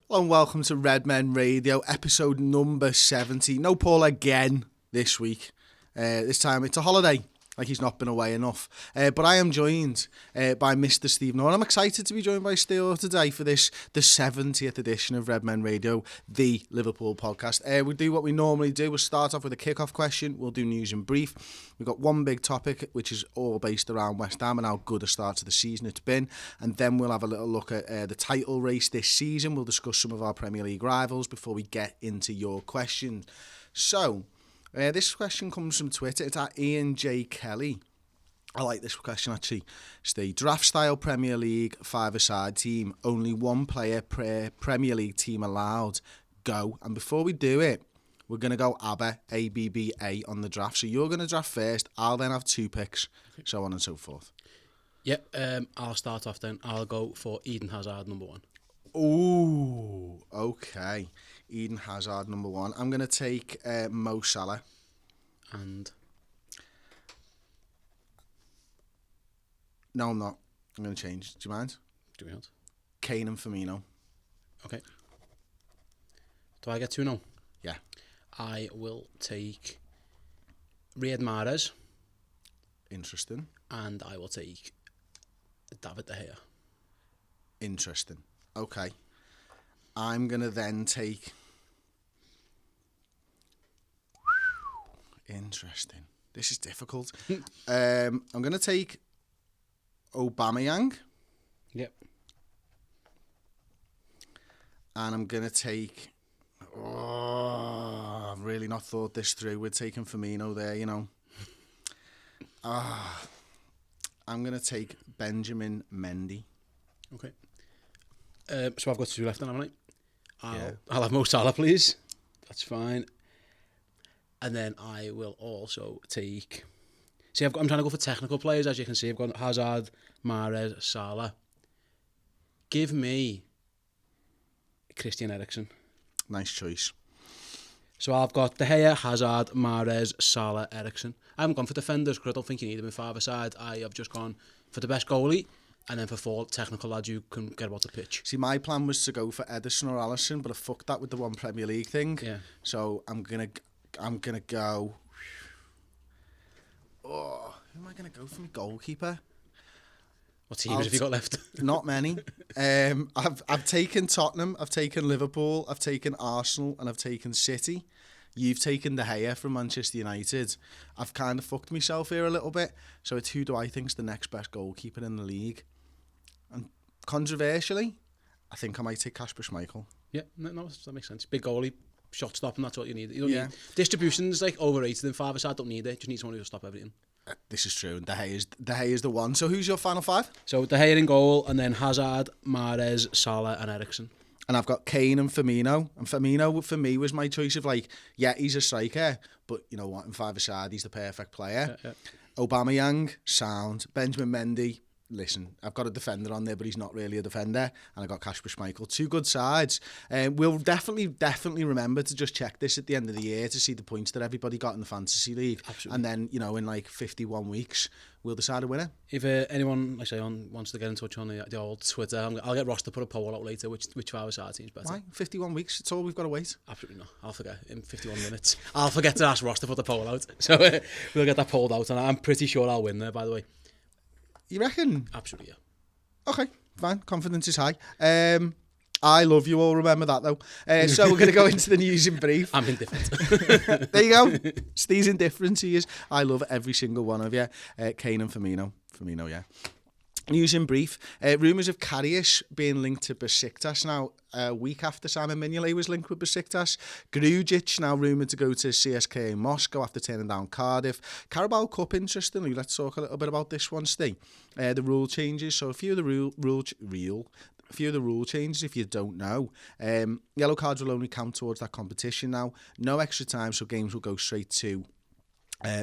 Hello and welcome to Redmen Radio, episode number 70. No Paul again this week. This time it's a holiday, like he's not been away enough. But I am joined by Mr. Ste Hoare. I'm excited to be joined by Ste Hoare today for the 70th edition of Redmen Radio, the Liverpool podcast. We'll do what we normally do. We'll start off with a kick-off question. We'll do news and brief. We've got one big topic, which is all based around West Ham and how good a start to the season it's been. And then we'll have a little look at the title race this season. We'll discuss some of our Premier League rivals before we get into your questions. So, this question comes from Twitter. It's at Ian J. Kelly. I like this question, actually. Stay. Draft-style Premier League five-a-side team. Only one player per Premier League team allowed. Go. And before we do it, we're going to go ABBA, A-B-B-A, on the draft. So you're going to draft first. I'll then have two picks, so on and so forth. Yep, I'll start off then. I'll go for Eden Hazard, number one. Ooh, okay. Eden Hazard, number one. I'm going to take Mo Salah. And? No, I'm not. I'm going to change. Do you mind? Do we not? Kane and Firmino. Okay. Do I get two now? Yeah. I will take Riyad Mahrez. Interesting. And I will take David De Gea. Interesting. Okay. I'm going to then take... Interesting. This is difficult. I'm going to take Aubameyang. Yep. And I'm going to take... Oh, I've really not thought this through. We're taking Firmino there, you know. I'm going to take Benjamin Mendy. Okay. So I've got two left then, haven't I? Yeah. I'll have Mo Salah, please. That's fine. And then I will also take... See, I'm trying to go for technical players, as you can see. I've got Hazard, Mahrez, Salah. Give me Christian Eriksen. Nice choice. So I've got De Gea, Hazard, Mahrez, Salah, Eriksen. I haven't gone for defenders because I don't think you need them in five-a-side. I have just gone for the best goalie and then for four technical lads who can get about the pitch. See, my plan was to go for Ederson or Alisson, but I fucked that with the one Premier League thing. Yeah. So I'm gonna go... Oh, who am I going to go for my goalkeeper? What teams have you got left? Not many. I've taken Tottenham, I've taken Liverpool, I've taken Arsenal, and I've taken City. You've taken De Gea from Manchester United. I've kind of fucked myself here a little bit. So it's who do I think's the next best goalkeeper in the league? And controversially, I think I might take Kasper Schmeichel. Yeah, no, that makes sense. Big goalie, shot stopping, that's what you need. You don't Yeah. need distribution's like overrated in five-a-side, don't need it. Just need someone who'll stop everything. This is true, and De Gea is the one. So who's your final five? So De Gea in goal, and then Hazard, Mahrez, Salah, and Eriksen. And I've got Kane and Firmino. And Firmino, for me, was my choice of like, yeah, he's a striker, but you know what, in five-a-side, he's the perfect player. Yeah. Aubameyang, sound. Benjamin Mendy, listen, I've got a defender on there, but he's not really a defender. And I got Kasper Schmeichel. Two good sides. We'll definitely remember to just check this at the end of the year to see the points that everybody got in the Fantasy League. Absolutely. And then, you know, in like 51 weeks, we'll decide a winner. If anyone, like I say, wants to get in touch on the old Twitter, I'll get Ross to put a poll out later, which five-a-side team's better. Why? 51 weeks, it's all we've got to wait. Absolutely not. I'll forget in 51 minutes. I'll forget to ask Ross to put the poll out. So we'll get that polled out, and I'm pretty sure I'll win there, by the way. You reckon? Absolutely, yeah. Okay, fine. Confidence is high. I love you all, remember that though. So we're going to go into the news in brief. I'm indifferent. There you go. Steve's indifferent, he is. I love every single one of you. Kane and Firmino. Firmino, yeah. News in brief. Rumours of Karius being linked to Besiktas now. A week after Simon Mignolet was linked with Besiktas. Grujic now rumoured to go to CSKA Moscow after turning down Cardiff. Carabao Cup, interestingly. Let's talk a little bit about this one, Steve. The rule changes. So a few of the rule changes, if you don't know. Yellow cards will only count towards that competition now. No extra time, so games will go straight to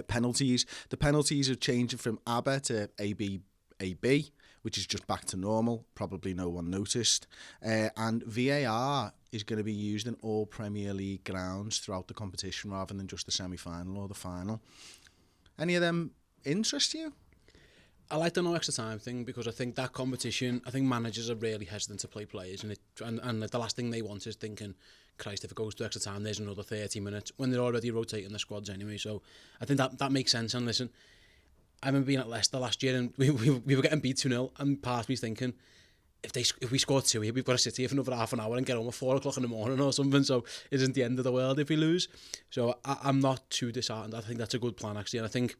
penalties. The penalties are changing from ABBA to AB, which is just back to normal. Probably no one noticed. And VAR is going to be used in all Premier League grounds throughout the competition rather than just the semi-final or the final. Any of them interest you? I like the no extra time thing because I think that competition, I think managers are really hesitant to play players, and the last thing they want is thinking, Christ, if it goes to extra time, there's another 30 minutes when they're already rotating the squads anyway. So I think that makes sense. And listen, I remember being at Leicester last year and we were getting beat 2-0, and part of me's thinking, if we score 2 here, we've got to sit here for another half an hour and get home at 4 o'clock in the morning or something. So it isn't the end of the world if we lose. So I'm not too disheartened. I think that's a good plan actually, and I think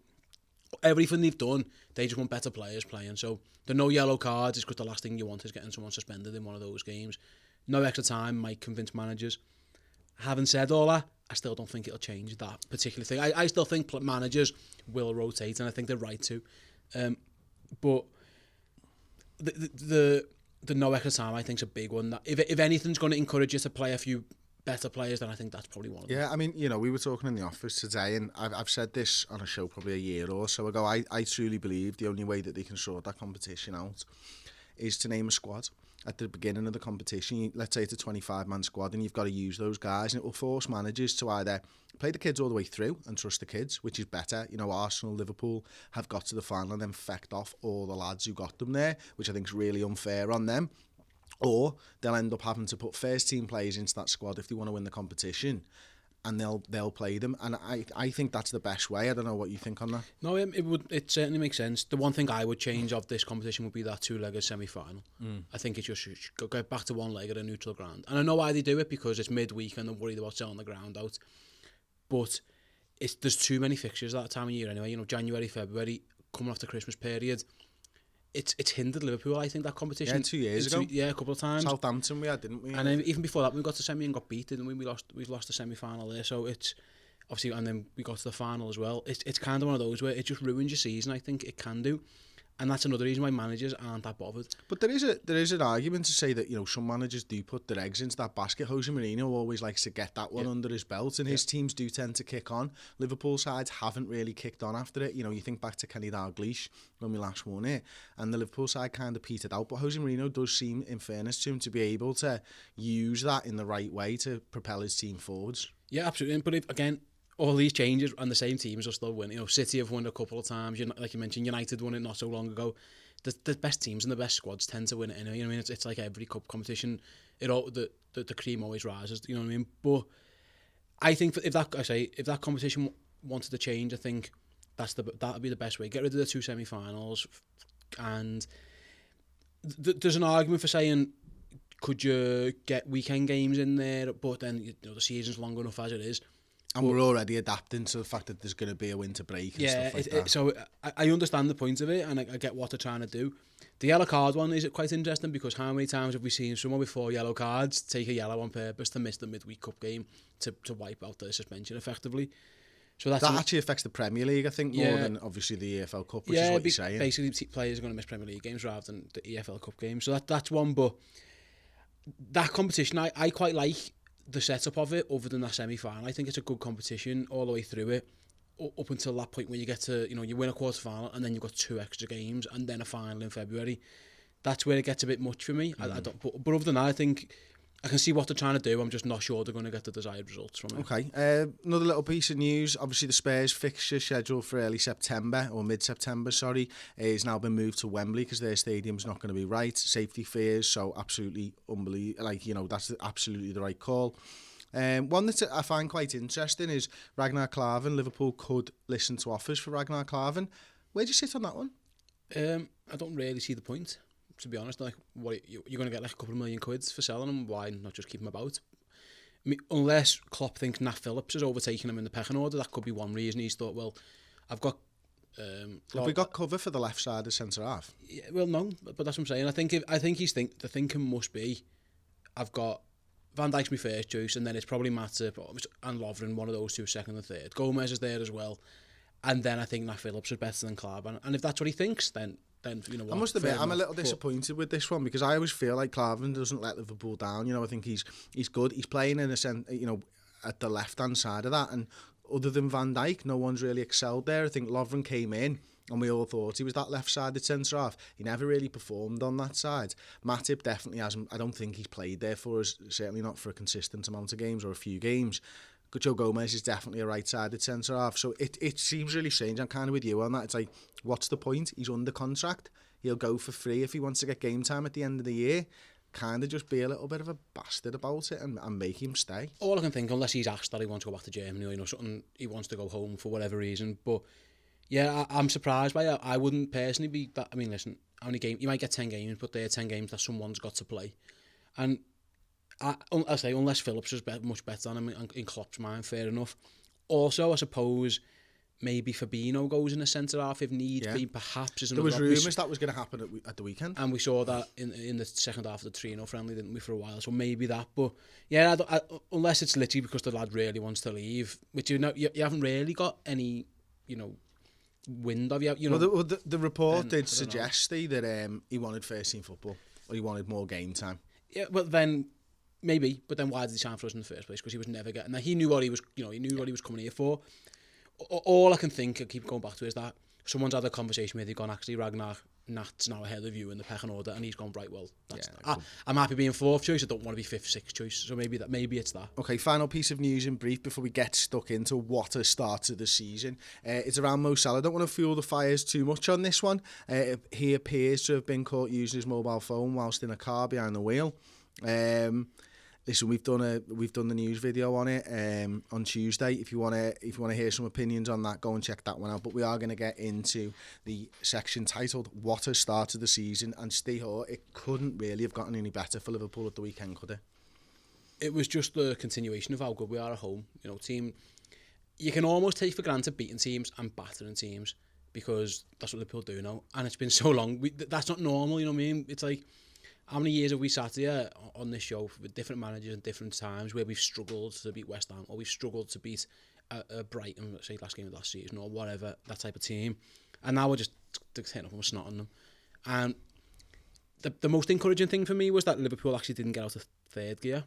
everything they've done, they just want better players playing. So the no yellow cards is because the last thing you want is getting someone suspended in one of those games. No extra time might convince managers. Having said all that, I still don't think it'll change that particular thing. I still think managers will rotate, and I think they're right to. But the no extra time, I think, is a big one. That if anything's going to encourage you to play a few better players, then I think that's probably one of them. Yeah, I mean, we were talking in the office today, and I've said this on a show probably a year or so ago. I truly believe the only way that they can sort that competition out is to name a squad at the beginning of the competition. Let's say it's a 25-man squad, and you've got to use those guys, and it will force managers to either play the kids all the way through and trust the kids, which is better. Arsenal, Liverpool have got to the final and then fecked off all the lads who got them there, which I think is really unfair on them. Or they'll end up having to put first team players into that squad if they want to win the competition, and they'll play them. And I think that's the best way. I don't know what you think on that. No, it certainly makes sense. The one thing I would change of this competition would be that 2-legged semi-final. I think it just should go back to one leg at a neutral ground. And I know why they do it, because it's midweek and they're worried about selling the ground out. But there's too many fixtures at that time of year anyway. January, February, coming off the Christmas period. It's hindered Liverpool, I think, that competition. Yeah, 2 years ago. Yeah, a couple of times. Southampton we had, didn't we? And then even before that, we got to semi and got beat, didn't we? We lost the semi-final there. So it's obviously, and then we got to the final as well. It's kind of one of those where it just ruins your season, I think it can do. And that's another reason why managers aren't that bothered. But there is an argument to say that some managers do put their eggs into that basket. Jose Mourinho always likes to get that one under his belt, and his teams do tend to kick on. Liverpool sides haven't really kicked on after it. You think back to Kenny Dalglish when we last won it, and the Liverpool side kind of petered out. But Jose Mourinho does seem, in fairness to him, to be able to use that in the right way to propel his team forwards. Yeah, absolutely. But again, all these changes and the same teams will still win. City have won a couple of times. Like you mentioned, United won it not so long ago. The best teams and the best squads tend to win it anyway. It's like every cup competition. The cream always rises. You know what I mean? But I think if that competition wanted to change, I think that'd be the best way. Get rid of the 2 semi-finals, and there's an argument for saying, could you get weekend games in there? But then the season's long enough as it is. And we're already adapting to the fact that there's going to be a winter break and stuff like that. So I understand the point of it, and I get what they're trying to do. The yellow card one is quite interesting, because how many times have we seen someone with 4 yellow cards take a yellow on purpose to miss the midweek cup game to wipe out their suspension effectively? So that actually affects the Premier League, I think, more than obviously the EFL Cup, which is what you're saying. Basically, players are going to miss Premier League games rather than the EFL Cup games. So that's one, but that competition, I quite like the setup of it, other than that semi-final. I think it's a good competition all the way through it, up until that point where you get to, you win a quarter-final and then you've got 2 extra games and then a final in February. That's where it gets a bit much for me. I don't, but other than that, I think I can see what they're trying to do. I'm just not sure they're going to get the desired results from it. Okay. Another little piece of news. Obviously, the Spurs fixture scheduled for early September, or mid-September, sorry, has now been moved to Wembley because their stadium's not going to be right. Safety fears, so absolutely unbelievable. That's absolutely the right call. One that I find quite interesting is Ragnar Klavan. Liverpool could listen to offers for Ragnar Klavan. Where do you sit on that one? I don't really see the point, to be honest. Like, what you're going to get like a couple of million quid for selling him? Why not just keep him about? I mean, unless Klopp thinks Nat Phillips is overtaking him in the pecking order, that could be one reason. He's thought, well, I've got. Have we got cover for the left side of centre half? Yeah, well, no, but that's what I'm saying. I think the thinking must be, I've got Van Dijk's my first choice, and then it's probably Matip and Lovren, one of those 2 second and third. Gomez is there as well, and then I think Nat Phillips is better than Klavan. And if that's what he thinks, then you know what. I must admit, I'm a little disappointed with this one, because I always feel like Klavan doesn't let Liverpool down. I think he's good. He's playing in a sense, at the left hand side of that, and other than Van Dijk, no one's really excelled there. I think Lovren came in and we all thought he was that left-sided centre-half. He never really performed on that side. Matip definitely hasn't. I don't think he's played there for us, certainly not for a consistent amount of games or a few games. Joe Gomez is definitely a right-sided centre-half. So it seems really strange. I'm kind of with you on that. It's like, what's the point? He's under contract. He'll go for free if he wants to get game time at the end of the year. Kind of just be a little bit of a bastard about it and make him stay. All I can think, unless he's asked that he wants to go back to Germany or, you know, something, he wants to go home for whatever reason. But yeah, I'm surprised by it. I wouldn't personally be that. I mean, listen, how many games? You might get 10 games, but they're 10 games that someone's got to play. And I say, unless Phillips is much better than him in Klopp's mind, fair enough. Also, I suppose maybe Fabinho goes in a centre half if need be, perhaps. There was rumours that was going to happen at the weekend. And we saw that in the second half of the 3-0 friendly, didn't we, for a while? So maybe that. But yeah, unless it's literally because the lad really wants to leave, which you haven't really got any, you know, wind of. You know, well, the report did suggest that he wanted first team football, or he wanted more game time. Yeah, but then maybe. But then why did he sign for us in the first place? Because he was never getting that. He knew what he was. You know, he knew what he was coming here for. All I can think, I keep going back to, is that someone's had a conversation with you, gone, actually, Ragnar Nat's now ahead of you in the pecking order, and he's gone, right, well, I'm happy being fourth choice, I don't want to be fifth, sixth choice, so maybe it's that. Okay, final piece of news in brief before we get stuck into what a start to the season. It's around Mo Salah. I don't want to fuel the fires too much on this one. He appears to have been caught using his mobile phone whilst in a car behind the wheel. Listen, we've done the news video on it on Tuesday. If you want to hear some opinions on that, go and check that one out. But we are going to get into the section titled "What a Start to the Season." And Ste Hoare, it couldn't really have gotten any better for Liverpool at the weekend, could it? It was just the continuation of how good we are at home. You know, team, you can almost take for granted beating teams and battering teams because that's what Liverpool do now. And it's been so long. That's not normal. You know what I mean? It's like, how many years have we sat here on this show with different managers at different times where we've struggled to beat West Ham, or we've struggled to beat a Brighton, say last game of last season, or whatever, that type of team, and now we're just hitting up and snotting them. And the most encouraging thing for me was that Liverpool actually didn't get out of third gear,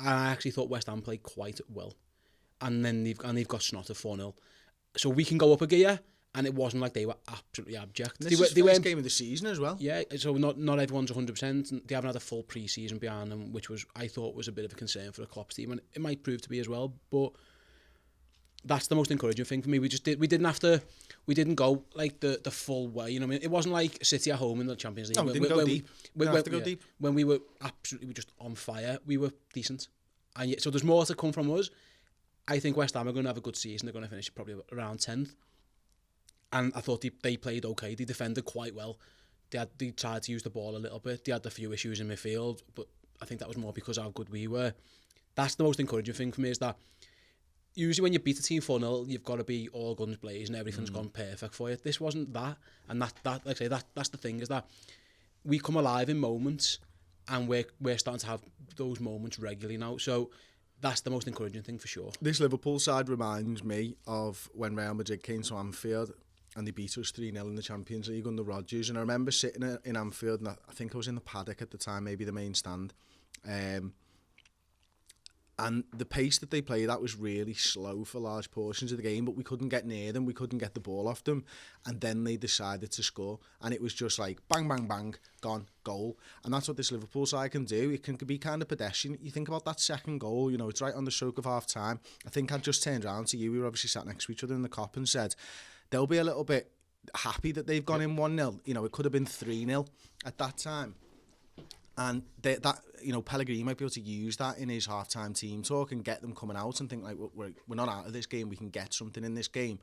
and I actually thought West Ham played quite well, and then they've got snotted 4-0, so we can go up a gear. And it wasn't like they were absolutely abject. This is the first game of the season as well. Yeah, so not everyone's 100%. They haven't had a full pre-season behind them, which I thought was a bit of a concern for a Klopp's team, and it might prove to be as well. But that's the most encouraging thing for me. We didn't go like the full way. You know what I mean? It wasn't like City at home in the Champions League. No, we didn't go deep. We didn't have to go deep. When we were absolutely just on fire, we were decent. And so there's more to come from us. I think West Ham are going to have a good season. They're going to finish probably around 10th. And I thought they played okay. They defended quite well. They tried to use the ball a little bit. They had a few issues in midfield, but I think that was more because of how good we were. That's the most encouraging thing for me, is that usually when you beat a team 4-0, you've got to be all guns blazing, everything's gone perfect for you. This wasn't that. And that like I say, that's the thing, is that we come alive in moments, and we're starting to have those moments regularly now. So that's the most encouraging thing for sure. This Liverpool side reminds me of when Real Madrid came to Anfield and they beat us 3-0 in the Champions League under Rodgers. And I remember sitting in Anfield, and I think I was in the paddock at the time, maybe the main stand. And the pace that they played at was really slow for large portions of the game, but we couldn't get near them, we couldn't get the ball off them, and then they decided to score, and it was just like bang, bang, bang, gone, goal. And that's what this Liverpool side can do. It can be kind of pedestrian. You think about that second goal, you know, it's right on the stroke of half time. I think I just turned around to you, we were obviously sat next to each other in the cop, and said they'll be a little bit happy that they've gone in 1-0. You know, it could have been 3-0 at that time. And that, you know, Pellegrini might be able to use that in his half-time team talk and get them coming out and think, like, we're not out of this game, we can get something in this game.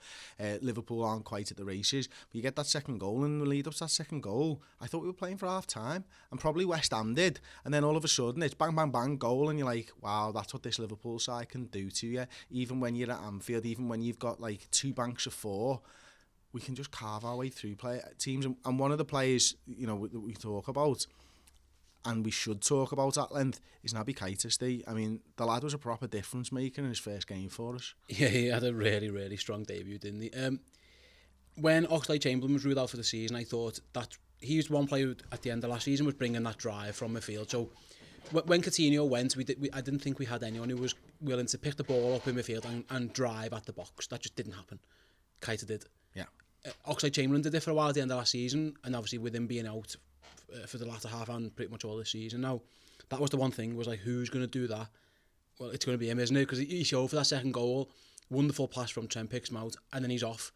Liverpool aren't quite at the races. But you get that second goal, and the lead up to that second goal, I thought we were playing for half-time, and probably West Ham did. And then all of a sudden, it's bang, bang, bang, goal, and you're like, wow, that's what this Liverpool side can do to you. Even when you're at Anfield, even when you've got, like, 2 banks of 4, we can just carve our way through teams. And one of the players, you know, that we talk about, and we should talk about at length, is Naby Keita. I mean, the lad was a proper difference maker in his first game for us. Yeah, he had a really, really strong debut, didn't he? When Oxlade-Chamberlain was ruled out for the season, I thought that he was one player who, at the end of last season, was bringing that drive from midfield. So when Coutinho went, I didn't think we had anyone who was willing to pick the ball up in midfield and drive at the box. That just didn't happen. Keita did. Yeah. Oxlade-Chamberlain did it for a while at the end of last season, and obviously with him being out for the latter half and pretty much all this season now, that was the one thing, was like, who's going to do that well, it's going to be him, isn't it? Because he showed for that second goal, wonderful pass from Trent, picks him out, and then he's off.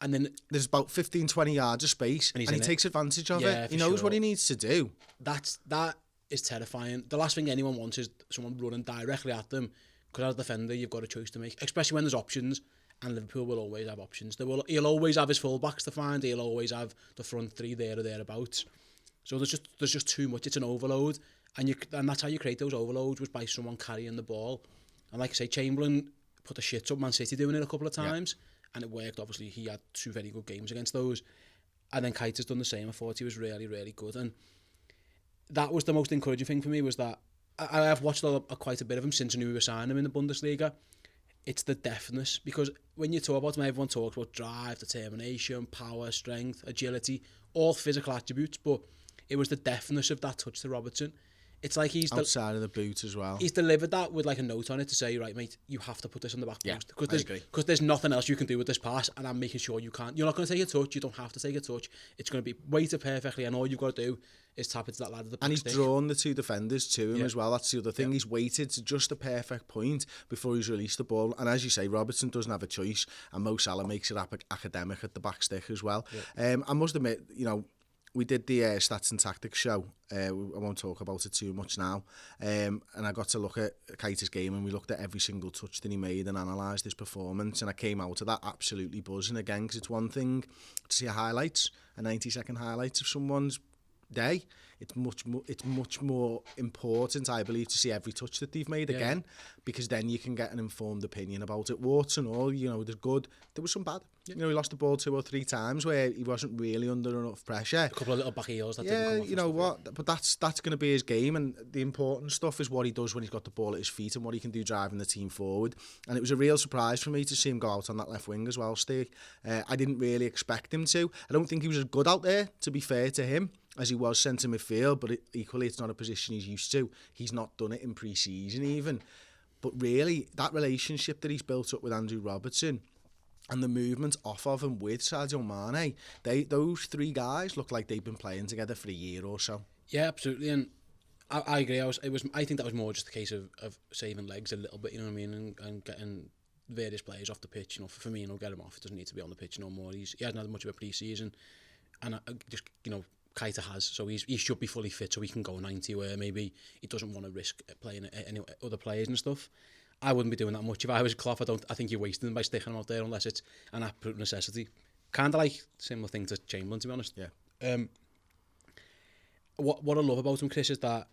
And then there's about 15-20 yards of space, and he takes advantage of it. He knows what he needs to do. That is terrifying. The last thing anyone wants is someone running directly at them, because as a defender, you've got a choice to make, especially when there's options, and Liverpool will always have options. He'll always have his full-backs to find, he'll always have the front three there or thereabouts. So there's just too much. It's an overload, and that's how you create those overloads, was by someone carrying the ball. And like I say, Chamberlain put the shit up Man City doing it a couple of times, and it worked. Obviously, he had 2 very good games against those. And then Keita's done the same. I thought he was really, really good. And that was the most encouraging thing for me, was that I have watched quite a bit of him since I knew we were signing him in the Bundesliga. It's the deftness, because when you talk about him, everyone talks about drive, determination, power, strength, agility, all physical attributes, but it was the deftness of that touch to Robertson. It's like he's outside of the boot as well. He's delivered that with like a note on it to say, right, mate, you have to put this on the back post, because there's nothing else you can do with this pass, and I'm making sure you can't. You're not going to take a touch. You don't have to take a touch. It's going to be weighted perfectly, and all you've got to do is tap into that lad at the back. And he's drawn the 2 defenders to him as well. That's the other thing. He's waited to just the perfect point before he's released the ball. And as you say, Robertson doesn't have a choice, and Mo Salah makes it academic at the back stick as well. I must admit, we did the Stats and Tactics show. I won't talk about it too much now. And I got to look at Keita's game, and we looked at every single touch that he made and analysed his performance. And I came out of that absolutely buzzing again, because it's one thing to see a 90-second highlights of someone's day. It's much more important, I believe, to see every touch that they've made again, because then you can get an informed opinion about it. Warts and all, there's good, there was some bad. He lost the ball 2 or 3 times where he wasn't really under enough pressure. A couple of little back heels that didn't come off. But that's going to be his game, and the important stuff is what he does when he's got the ball at his feet and what he can do driving the team forward. And it was a real surprise for me to see him go out on that left wing as well, Ste. I didn't really expect him to. I don't think he was as good out there, to be fair to him, as he was centre midfield, but equally it's not a position he's used to. He's not done it in pre-season even. But really, that relationship that he's built up with Andrew Robertson and the movement off of and with Sadio Mane, those 3 guys look like they've been playing together for a year or so. Yeah, absolutely. And I agree. I think that was more just a case of saving legs a little bit, you know what I mean, and getting various players off the pitch. For me, get him off. It doesn't need to be on the pitch no more. He hasn't had much of a pre-season, and Keita has, so he should be fully fit so he can go 90, where maybe he doesn't want to risk playing any other players and stuff. I wouldn't be doing that much if I was Klopp. I think you're wasting them by sticking him out there unless it's an absolute necessity. Kind of like similar thing to Chamberlain, to be honest. Yeah. What I love about him, Chris, is that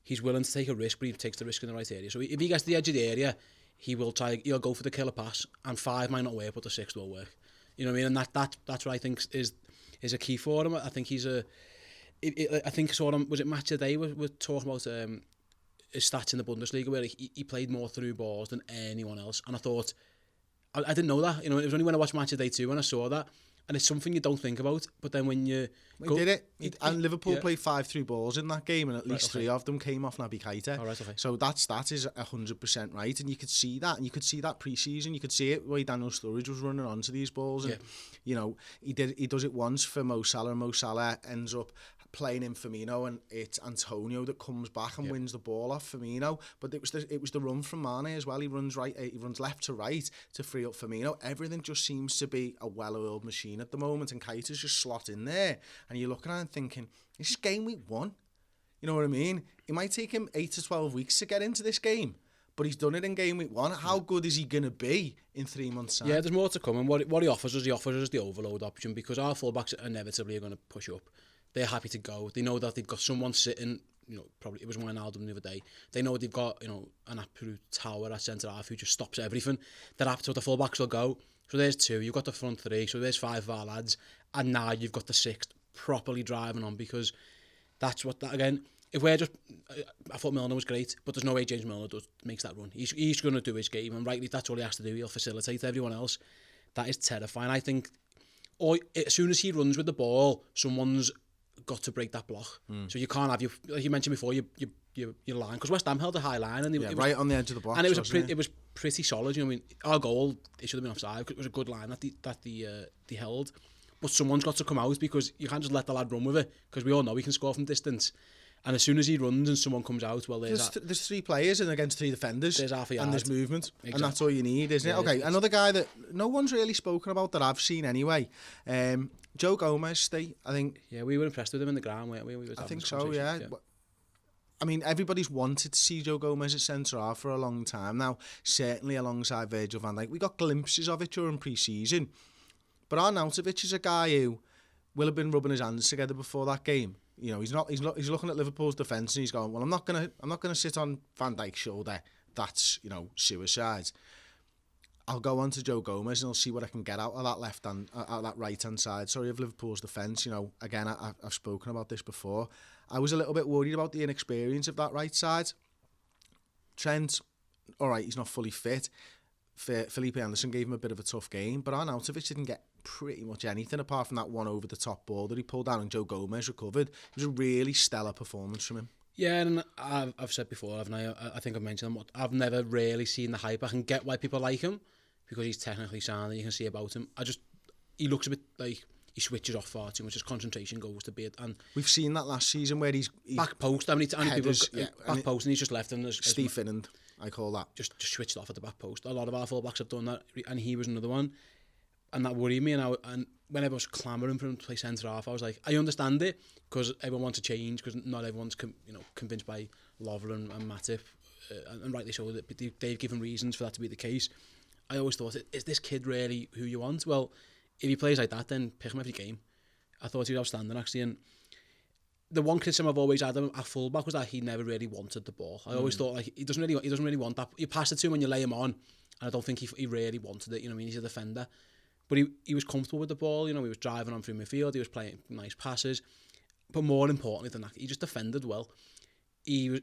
he's willing to take a risk, but he takes the risk in the right area. So if he gets to the edge of the area, he'll go for the killer pass, and 5 might not work, but the 6th will work. You know what I mean? And that's what I think is a key for him. I think I think sort of, was it Match of the Day, we're talking about his stats in the Bundesliga, where he played more through balls than anyone else. And I thought, I didn't know that. It was only when I watched Match of the Day 2 when I saw that. And it's something you don't think about. But then when you did it, and Liverpool played 5 through balls in that game, and at least 3 of them came off Naby Keita. So that is 100% right, and you could see that, and you could see that pre-season. You could see it where Daniel Sturridge was running onto these balls, and he does it once for Mo Salah, and Mo Salah ends up playing in Firmino, and it's Antonio that comes back and wins the ball off Firmino. But it was the run from Mane as well. He runs left to right to free up Firmino. Everything just seems to be a well-oiled machine at the moment, and Keita's just slot in there, and you're looking at it thinking, this is game week 1. You know what I mean? It might take him 8 to 12 weeks to get into this game, but he's done it in game week 1. How good is he going to be in 3 months' time? Yeah, there's more to come, and what he offers us the overload option, because our fullbacks inevitably are going to push up. They're happy to go. They know that they've got someone sitting, probably it was Wijnaldum the other day. They know they've got, an absolute tower at centre half who just stops everything. They're happy, so the fullbacks will go. So there's 2. You've got the front 3. So there's 5 of our lads, and now you've got the 6th properly driving on, because that's what that again. If we're just, I thought Milner was great, but there's no way James Milner makes that run. He's going to do his game, and rightly that's all he has to do. He'll facilitate everyone else. That is terrifying. I think, as soon as he runs with the ball, someone's got to break that block. So you can't have like you mentioned before, your line, because West Ham held a high line, and it was right on the edge of the box, and it was pretty solid. Our goal, it should have been offside. It was a good line that they held, but someone's got to come out, because you can't just let the lad run with it, because we all know he can score from distance. And as soon as he runs and someone comes out, well, there's 3 players and against 3 defenders. There's half a yard. And there's movement. Exactly. And that's all you need, isn't it? Okay, another guy that no one's really spoken about that I've seen anyway. Joe Gomez, Steve, I think... Yeah, we were impressed with him in the ground, weren't we? I think so, yeah. I mean, everybody's wanted to see Joe Gomez at centre-half for a long time now, certainly alongside Virgil van Dijk. We got glimpses of it during pre-season. But Arnautovic is a guy who will have been rubbing his hands together before that game. You know, he's looking at Liverpool's defence and he's going, well, I'm not gonna sit on Van Dijk's shoulder. That's, you know, suicide. I'll go on to Joe Gomez and I'll see what I can get out of that right hand side. Sorry, of Liverpool's defence. You know, again, I've spoken about this before. I was a little bit worried about the inexperience of that right side. Trent, all right, he's not fully fit. Felipe Anderson gave him a bit of a tough game, but Arnautovic didn't get pretty much anything apart from that one over the top ball that he pulled down and Joe Gomez recovered. It was a really stellar performance from him. Yeah, and I've said before, haven't I? I think I've mentioned him. I've never really seen the hype. I can get why people like him because he's technically sound and you can see about him. He looks a bit like he switches off far too much. His concentration goes to bit, and we've seen that last season where he's back post. How many people back post and he's just left him. Steve Finland, I call that. Just switched off at the back post. A lot of our fullbacks have done that, and he was another one. And that worried me. And when everyone was clamouring for him to play centre half, I was like, I understand it because everyone wants to change because not everyone's convinced by Lovren and Matip, and rightly so that they've given reasons for that to be the case. I always thought, is this kid really who you want? Well, if he plays like that, then pick him every game. I thought he was outstanding actually. And the one criticism I've always had at fullback was that he never really wanted the ball. I always thought like he doesn't really want that. You pass it to him when you lay him on, and I don't think he really wanted it. You know what I mean? He's a defender. But he was comfortable with the ball, you know, he was driving on through midfield, he was playing nice passes. But more importantly than that, he just defended well. He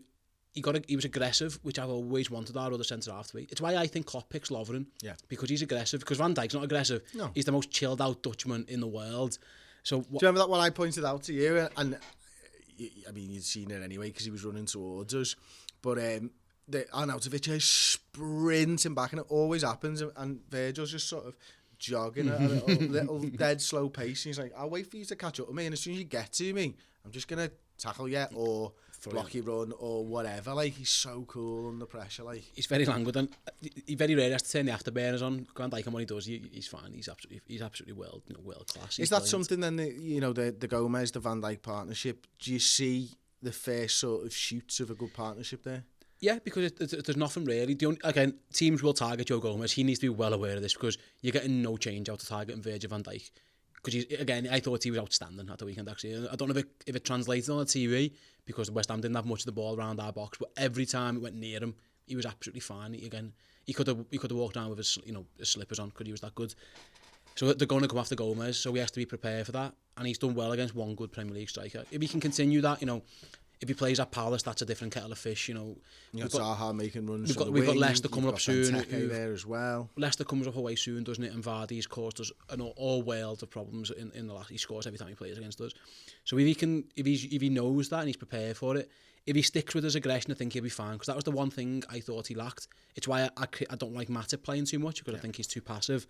was aggressive, which I've always wanted our other centre-half to be. It's why I think Klopp picks Lovren, because he's aggressive. Because Van Dijk's not aggressive. No. He's the most chilled-out Dutchman in the world. So do you remember that one I pointed out to you? And I mean, you'd seen it anyway because he was running towards us. But Arnautovic is sprinting back, and it always happens. And Virgil's just sort of jogging at a little dead slow pace. And he's like, I'll wait for you to catch up with me, and as soon as you get to me, I'm just gonna tackle you or block your run or whatever. Like, he's so cool under pressure. Like, he's very languid, and he very rarely has to turn the afterburners on. Van Dijk, and when he does, he's fine. He's absolutely world class. Is that something then? The Gomez, the Van Dijk partnership. Do you see the first sort of shoots of a good partnership there? Yeah, because there's nothing really. Again, teams will target Joe Gomez. He needs to be well aware of this because you're getting no change out of targeting Virgil van Dijk. Because I thought he was outstanding at the weekend actually. I don't know if it translated on the TV because West Ham didn't have much of the ball around our box, but every time it went near him, he was absolutely fine. He could have walked down with his slippers on because he was that good. So they're going to come after Gomez, so he has to be prepared for that. And he's done well against one good Premier League striker. If he can continue that, if he plays at Palace, that's a different kettle of fish, You've got Zaha making runs. We've got Leicester coming up soon. There as well. Leicester comes up away soon, doesn't it? And Vardy's caused us all world of problems in the last. He scores every time he plays against us. So if he knows that and he's prepared for it, if he sticks with his aggression, I think he'll be fine. Because that was the one thing I thought he lacked. It's why I don't like Matip playing too much because I think he's too passive.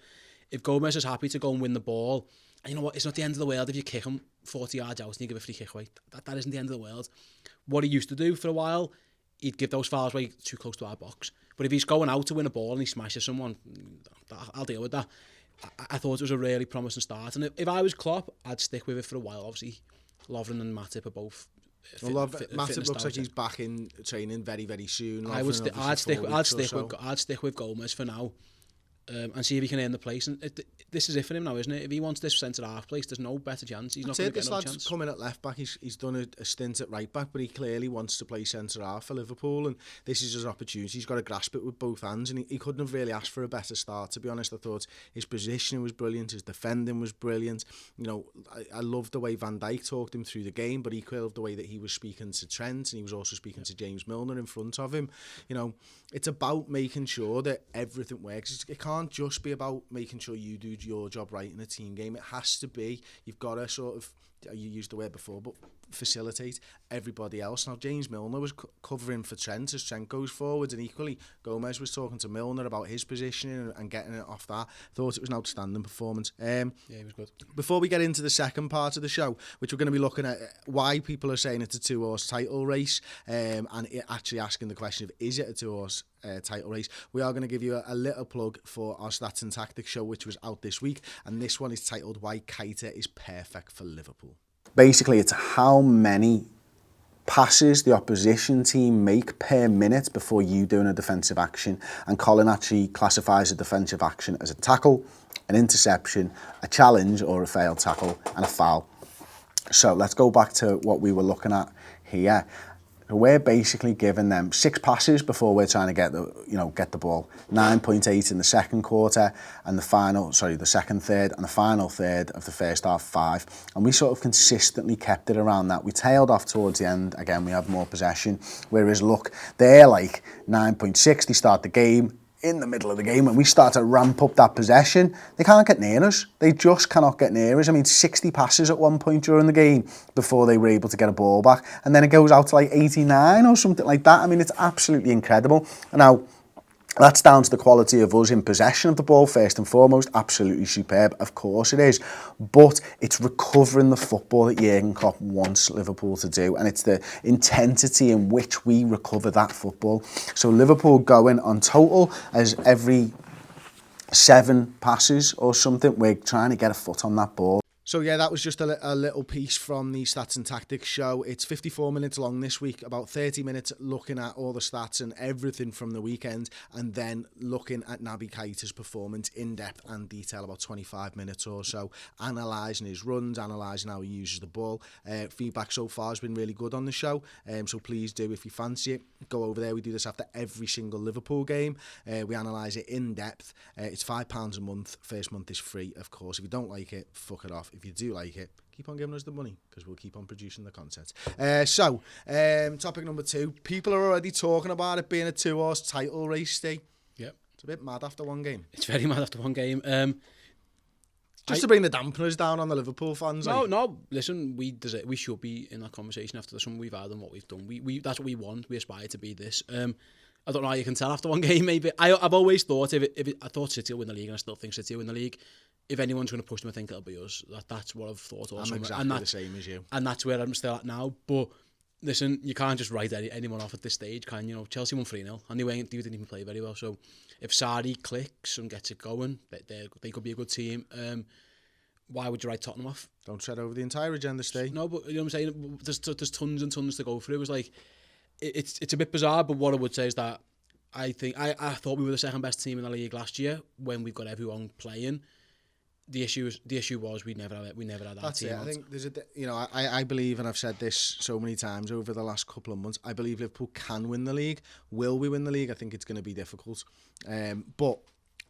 If Gomez is happy to go and win the ball, and you know what, it's not the end of the world if you kick him 40 yards out and you give a free kick away. That isn't the end of the world. What he used to do for a while, he'd give those fouls away too close to our box. But if he's going out to win a ball and he smashes someone, I'll deal with that. I thought it was a really promising start. And if I was Klopp, I'd stick with it for a while. Obviously, Lovren and Matip are both Matip looks like he's back in training very, very soon. I'd stick with Gomez for now. And see if he can earn the place. And this is it for him now, isn't it? If he wants this centre-half place, there's no better chance. He's not going to get no chance. This lad's coming at left-back. He's done a stint at right-back, but he clearly wants to play centre-half for Liverpool, and this is his opportunity. He's got to grasp it with both hands, and he couldn't have really asked for a better start, to be honest. I thought his positioning was brilliant, his defending was brilliant. I loved the way Van Dijk talked him through the game, but equally loved the way that he was speaking to Trent, and he was also speaking to James Milner in front of him. It's about making sure that everything works. It can't just be about making sure you do your job right in a team game. It has to be, you've got to sort of, you used the word before, but facilitate everybody else. Now, James Milner was covering for Trent as Trent goes forwards, and equally Gomez was talking to Milner about his positioning and getting it off that. Thought it was an outstanding performance. Yeah, he was good. Before we get into the second part of the show, which we're going to be looking at why people are saying it's a 2-horse title race, and actually asking the question of is it a 2-horse title race, we are going to give you a little plug for our Stats and Tactics show, which was out this week, and this one is titled Why Keita is Perfect for Liverpool. Basically, it's how many passes the opposition team make per minute before you doing a defensive action. And Colin actually classifies a defensive action as a tackle, an interception, a challenge or a failed tackle, and a foul. So let's go back to what we were looking at here. We're basically giving them 6 passes before we're trying to get the ball. 9.8 in the second quarter, and the second third, and the final third of the first half 5. And we sort of consistently kept it around that. We tailed off towards the end. Again, we have more possession. Whereas look, they're like 9.6. They start the game. In the middle of the game, when we start to ramp up that possession, they can't get near us. They just cannot get near us. I mean, 60 passes at one point during the game before they were able to get a ball back. And then it goes out to like 89 or something like that. I mean, it's absolutely incredible. And now, that's down to the quality of us in possession of the ball, first and foremost. Absolutely superb, of course it is. But it's recovering the football that Jurgen Klopp wants Liverpool to do, and it's the intensity in which we recover that football. So Liverpool going on total as every 7 passes or something, we're trying to get a foot on that ball. So yeah, that was just a little piece from the Stats and Tactics show. It's 54 minutes long this week, about 30 minutes looking at all the stats and everything from the weekend, and then looking at Naby Keita's performance in depth and detail, about 25 minutes or so, analysing his runs, analysing how he uses the ball. Feedback so far has been really good on the show, so please do, if you fancy it, go over there. We do this after every single Liverpool game. We analyse it in depth. It's £5 a month. First month is free, of course. If you don't like it, fuck it off. If you do like it, keep on giving us the money, because we'll keep on producing the content. Topic number 2. People are already talking about it being a 2-horse title race, Steve. Yep. It's a bit mad after one game. It's very mad after one game. Just to bring the dampeners down on the Liverpool fans. No, listen, we should be in that conversation after the summer we've had and what we've done. We that's what we want. We aspire to be this. I don't know how you can tell after one game, maybe. I've always thought, I thought City will win the league, and I still think City will win the league. If anyone's going to push them, I think it'll be us. That's what I've thought also. I'm exactly the same as you. And that's where I'm still at now. But listen, you can't just write anyone off at this stage, can you? Chelsea won 3-0, and they didn't even play very well. So if Sarri clicks and gets it going, they could be a good team. Why would you write Tottenham off? Don't tread over the entire agenda, Steve. No, but you know what I'm saying? There's tons and tons to go through. It was like, it's a bit bizarre, but what I would say is that I thought we were the second best team in the league last year when we've got everyone playing. The issue was we never had our That's team it. out. I think there's I believe, and I've said this so many times over the last couple of months, I believe Liverpool can win the league. Will we win the league? I think it's going to be difficult. But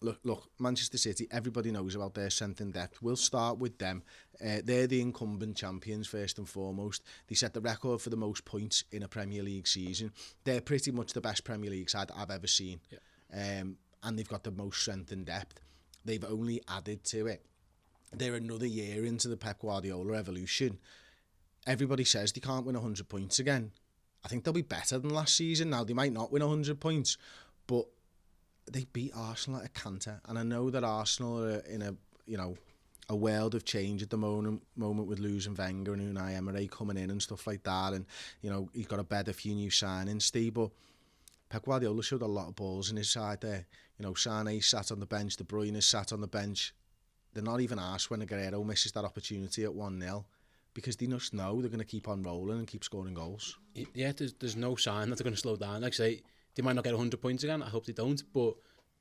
look, Manchester City, everybody knows about their strength and depth. We'll start with them. They're the incumbent champions first and foremost. They set the record for the most points in a Premier League season. They're pretty much the best Premier League side I've ever seen. Yeah. And they've got the most strength and depth. They've only added to it. They're another year into the Pep Guardiola evolution. Everybody says they can't win 100 points again. I think they'll be better than last season. Now, they might not win 100 points, but they beat Arsenal at a canter. And I know that Arsenal are in a world of change at the moment with losing Wenger and Unai Emery coming in and stuff like that. And, he's got to bed a few new signings, Steve, but Pep Guardiola showed a lot of balls in his side there. Sané sat on the bench, De Bruyne sat on the bench. They're not even arsed when Aguero misses that opportunity at 1-0 because they just know they're going to keep on rolling and keep scoring goals. Yeah, there's no sign that they're going to slow down. Like I say, they might not get 100 points again. I hope they don't, but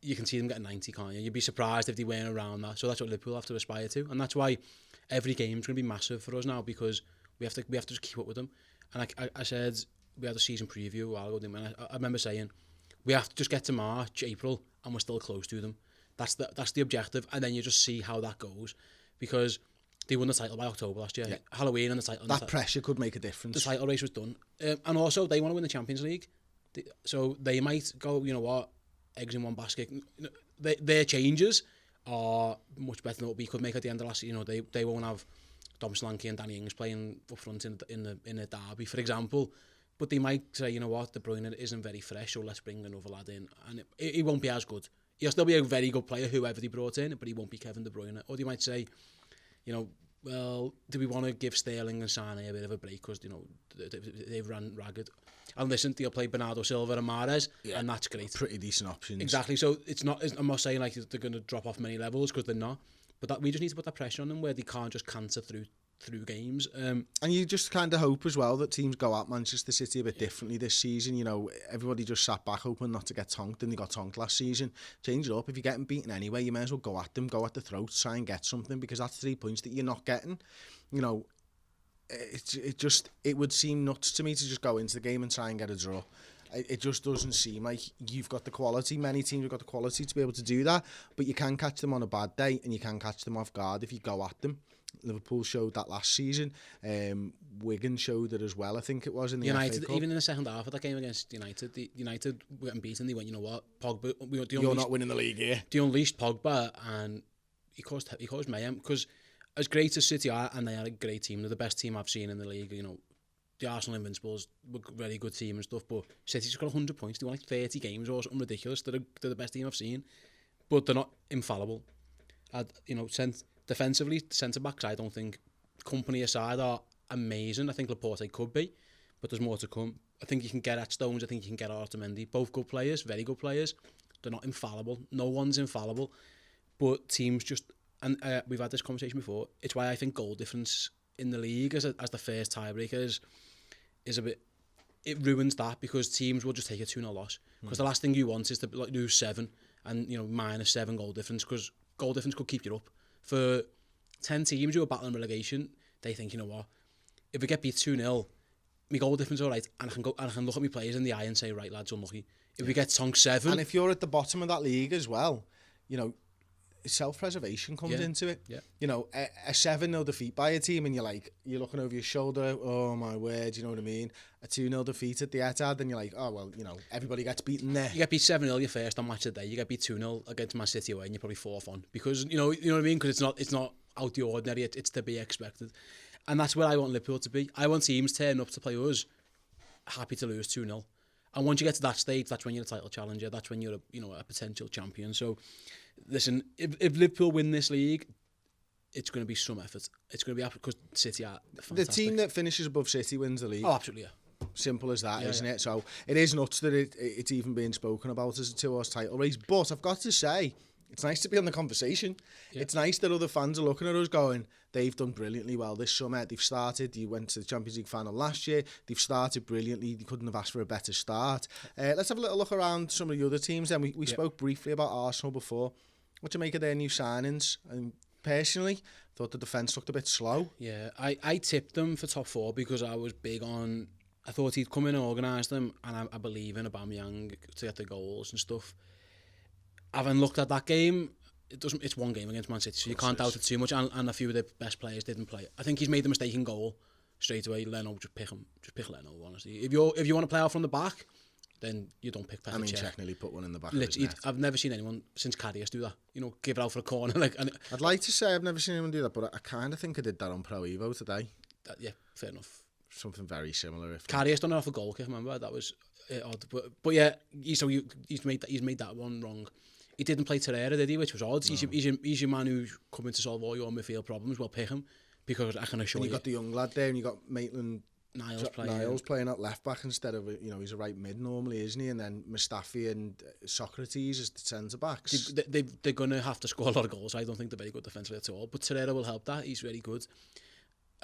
you can see them getting 90, can't you? You'd be surprised if they weren't around that. So that's what Liverpool have to aspire to, and that's why every game's going to be massive for us now, because we have to just keep up with them. And I said, we had a season preview a while ago, didn't we? And I remember saying, we have to just get to March, April, and we're still close to them. That's the objective, and then you just see how that goes, because they won the title by October last year. Yeah. Halloween and the title. That pressure could make a difference. The title race was done, and also they want to win the Champions League, so they might go, you know what, eggs in one basket. Their changes are much better than what we could make at the end of last year. They won't have Dom Solanke and Danny Ings playing up front in a derby, for example. But they might say, you know what, De Bruyne isn't very fresh, so let's bring another lad in. And he won't be as good. He'll still be a very good player, whoever they brought in, but he won't be Kevin De Bruyne. Or they might say, you know, well, do we want to give Sterling and Sané a bit of a break because, you know, they've run ragged. And listen, they'll play Bernardo Silva and Mahrez, and that's great. Pretty decent options. Exactly. So I'm not saying like they're going to drop off many levels, because they're not. But we just need to put that pressure on them where they can't just canter through games. And you just kind of hope as well that teams go at Manchester City a bit differently this season. You know, everybody just sat back hoping not to get tonked, and they got tonked last season. Change it up. If you're getting beaten anyway, you may as well go at them, go at the throat, try and get something, because that's 3 points that you're not getting. You know, it would seem nuts to me to just go into the game and try and get a draw. It just doesn't seem like you've got the quality. Many teams have got the quality to be able to do that, but you can catch them on a bad day, and you can catch them off guard if you go at them. Liverpool showed that last season. Wigan showed it as well, I think it was, in the United, FA Cup. Even in the second half of that game against United, United were getting beaten. They went, you know what, Pogba, you're not winning the league here. They unleashed Pogba, and he caused mayhem, because as great as City are, and they are a great team, they're the best team I've seen in the league. You know, the Arsenal Invincibles were a very good team and stuff, but City's got 100 points. They won like 30 games or something ridiculous. They're the best team I've seen, but they're not infallible. You know, defensively, centre-backs, I don't think, company aside, are amazing. I think Laporte could be, but there's more to come. I think you can get at Stones. I think you can get at Otamendi. Both good players, very good players. They're not infallible. No one's infallible. But teams just... And we've had this conversation before. It's why I think goal difference in the league as the first tiebreaker is a bit... It ruins that, because teams will just take a 2-0 loss. Because the last thing you want is to lose 7 and, you know, -7 goal difference, because goal difference could keep you up. For 10 teams who are battling relegation, they think, you know what, if we get beat 2-0, my goal difference is all right, and I can look at my players in the eye and say, right, lads, unlucky. If we get tonked 7... And if you're at the bottom of that league as well, you know, self-preservation comes into it. Yeah. You know, a 7-0 defeat by a team, and you're looking over your shoulder, oh my word, you know what I mean? A 2-0 defeat at the Etihad, and you're like, oh well, you know, everybody gets beaten there. You get beat 7-0 your first on match of the day, you get beat 2-0 against Man City away, and you're probably 4th on, because you know what I mean? Because it's not out the ordinary, it's to be expected. And that's where I want Liverpool to be. I want teams turning up to play us happy to lose 2-0. And once you get to that stage, that's when you're a title challenger. That's when you're a potential champion. So, listen, if Liverpool win this league, it's going to be some effort. It's going to be because City are fantastic. The team that finishes above City wins the league. Oh, absolutely, yeah. Simple as that, isn't it? So it is nuts that it's even being spoken about as a 2-horse title race. But I've got to say, it's nice to be on the conversation. Yeah. It's nice that other fans are looking at us going, they've done brilliantly well this summer. They've started, you went to the Champions League final last year. They've started brilliantly. They couldn't have asked for a better start. Let's have a little look around some of the other teams then. We spoke briefly about Arsenal before. What do you make of their new signings? And personally, thought the defence looked a bit slow. Yeah, I tipped them for top 4 because I was big on... I thought he'd come in and organise them, and I believe in Aubameyang to get the goals and stuff. Having looked at that game, it's one game against Man City, so you can't doubt it too much, and a few of the best players didn't play. I think he's made the mistake in goal straight away. Leno, just pick him. Just pick Leno, honestly. If you want to play out from the back, then you don't pick Petr Cech. Cech nearly put one in the back. Literally, I've never seen anyone since Karius do that. You know, give it out for a corner. I'd like to say I've never seen anyone do that, but I kind of think I did that on Pro Evo today. Yeah, fair enough. Something very similar. Karius done it off a goal kick, remember? That was odd. But yeah, he's made that one wrong. He didn't play Torreira, did he? Which was odd. No. He's your man who's coming to solve all your midfield problems. Well, pick him, because I can assure you. And you got the young lad there, and you got Niles Niles playing at left back instead of, he's a right mid normally, isn't he? And then Mustafi and Socrates as the centre backs. They're going to have to score a lot of goals. I don't think they're very good defensively at all. But Torreira will help that. He's really good.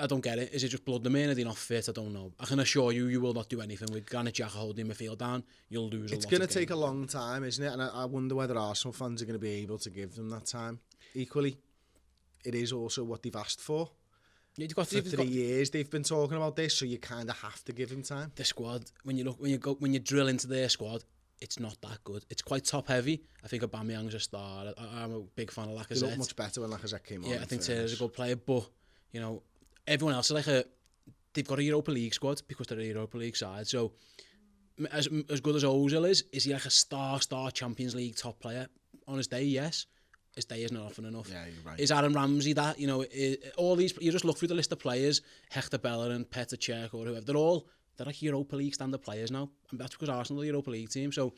I don't get it. Is it just blood them in? Are they not fit? I don't know. I can assure you, you will not do anything with Granit Xhaka holding midfield down. You'll lose a lot. It's going to take a long time, isn't it? And I wonder whether Arsenal fans are going to be able to give them that time. Equally, it is also what they've asked for. Yeah, for 3 years they've been talking about this, so you kind of have to give them time. The squad, when you drill into their squad, it's not that good. It's quite top heavy. I think Aubameyang's a star. I'm a big fan of Lacazette. He looked much better when Lacazette came on. Yeah, I think Taylor's a good player, but everyone else is they've got a Europa League squad because they're a Europa League side. So as good as Ozil is he like a star Champions League top player? On his day, yes. his day isn't often enough. Yeah, you're right. Is Aaron Ramsey that, all these, you just look through the list of players, Hector Bellerin, Petr Cech or whoever, they're like Europa League standard players now, and that's because Arsenal are the Europa League team. So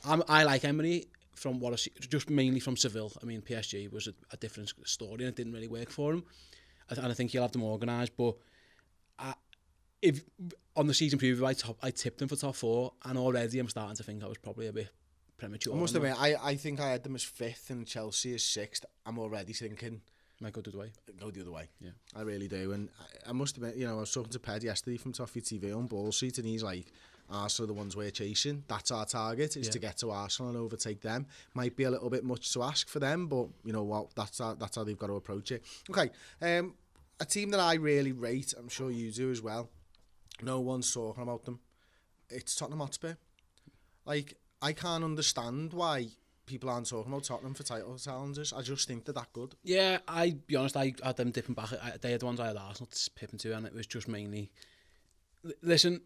I like Emery from what I see, just mainly from Seville. I mean, PSG was a different story and it didn't really work for him. And I think he'll have them organised, but if on the season preview I tipped him for top 4, and already I'm starting to think I was probably a bit premature. I must admit, I think I had them as 5th and Chelsea as 6th. I'm already thinking might go the other way. Go the other way. Yeah, I really do. And I must admit, I was talking to Ped yesterday from Toffee TV on Ball Street, and he's like, Arsenal are the ones we're chasing. That's our target, is to get to Arsenal and overtake them. Might be a little bit much to ask for them, but you know what? That's how they've got to approach it. Okay, a team that I really rate, I'm sure you do as well. No one's talking about them. It's Tottenham Hotspur. Like, I can't understand why people aren't talking about Tottenham for title challenges. I just think they're that good. Yeah, I be honest, I had them dipping back. They had the ones I had Arsenal pipping to, and it was just mainly. Listen,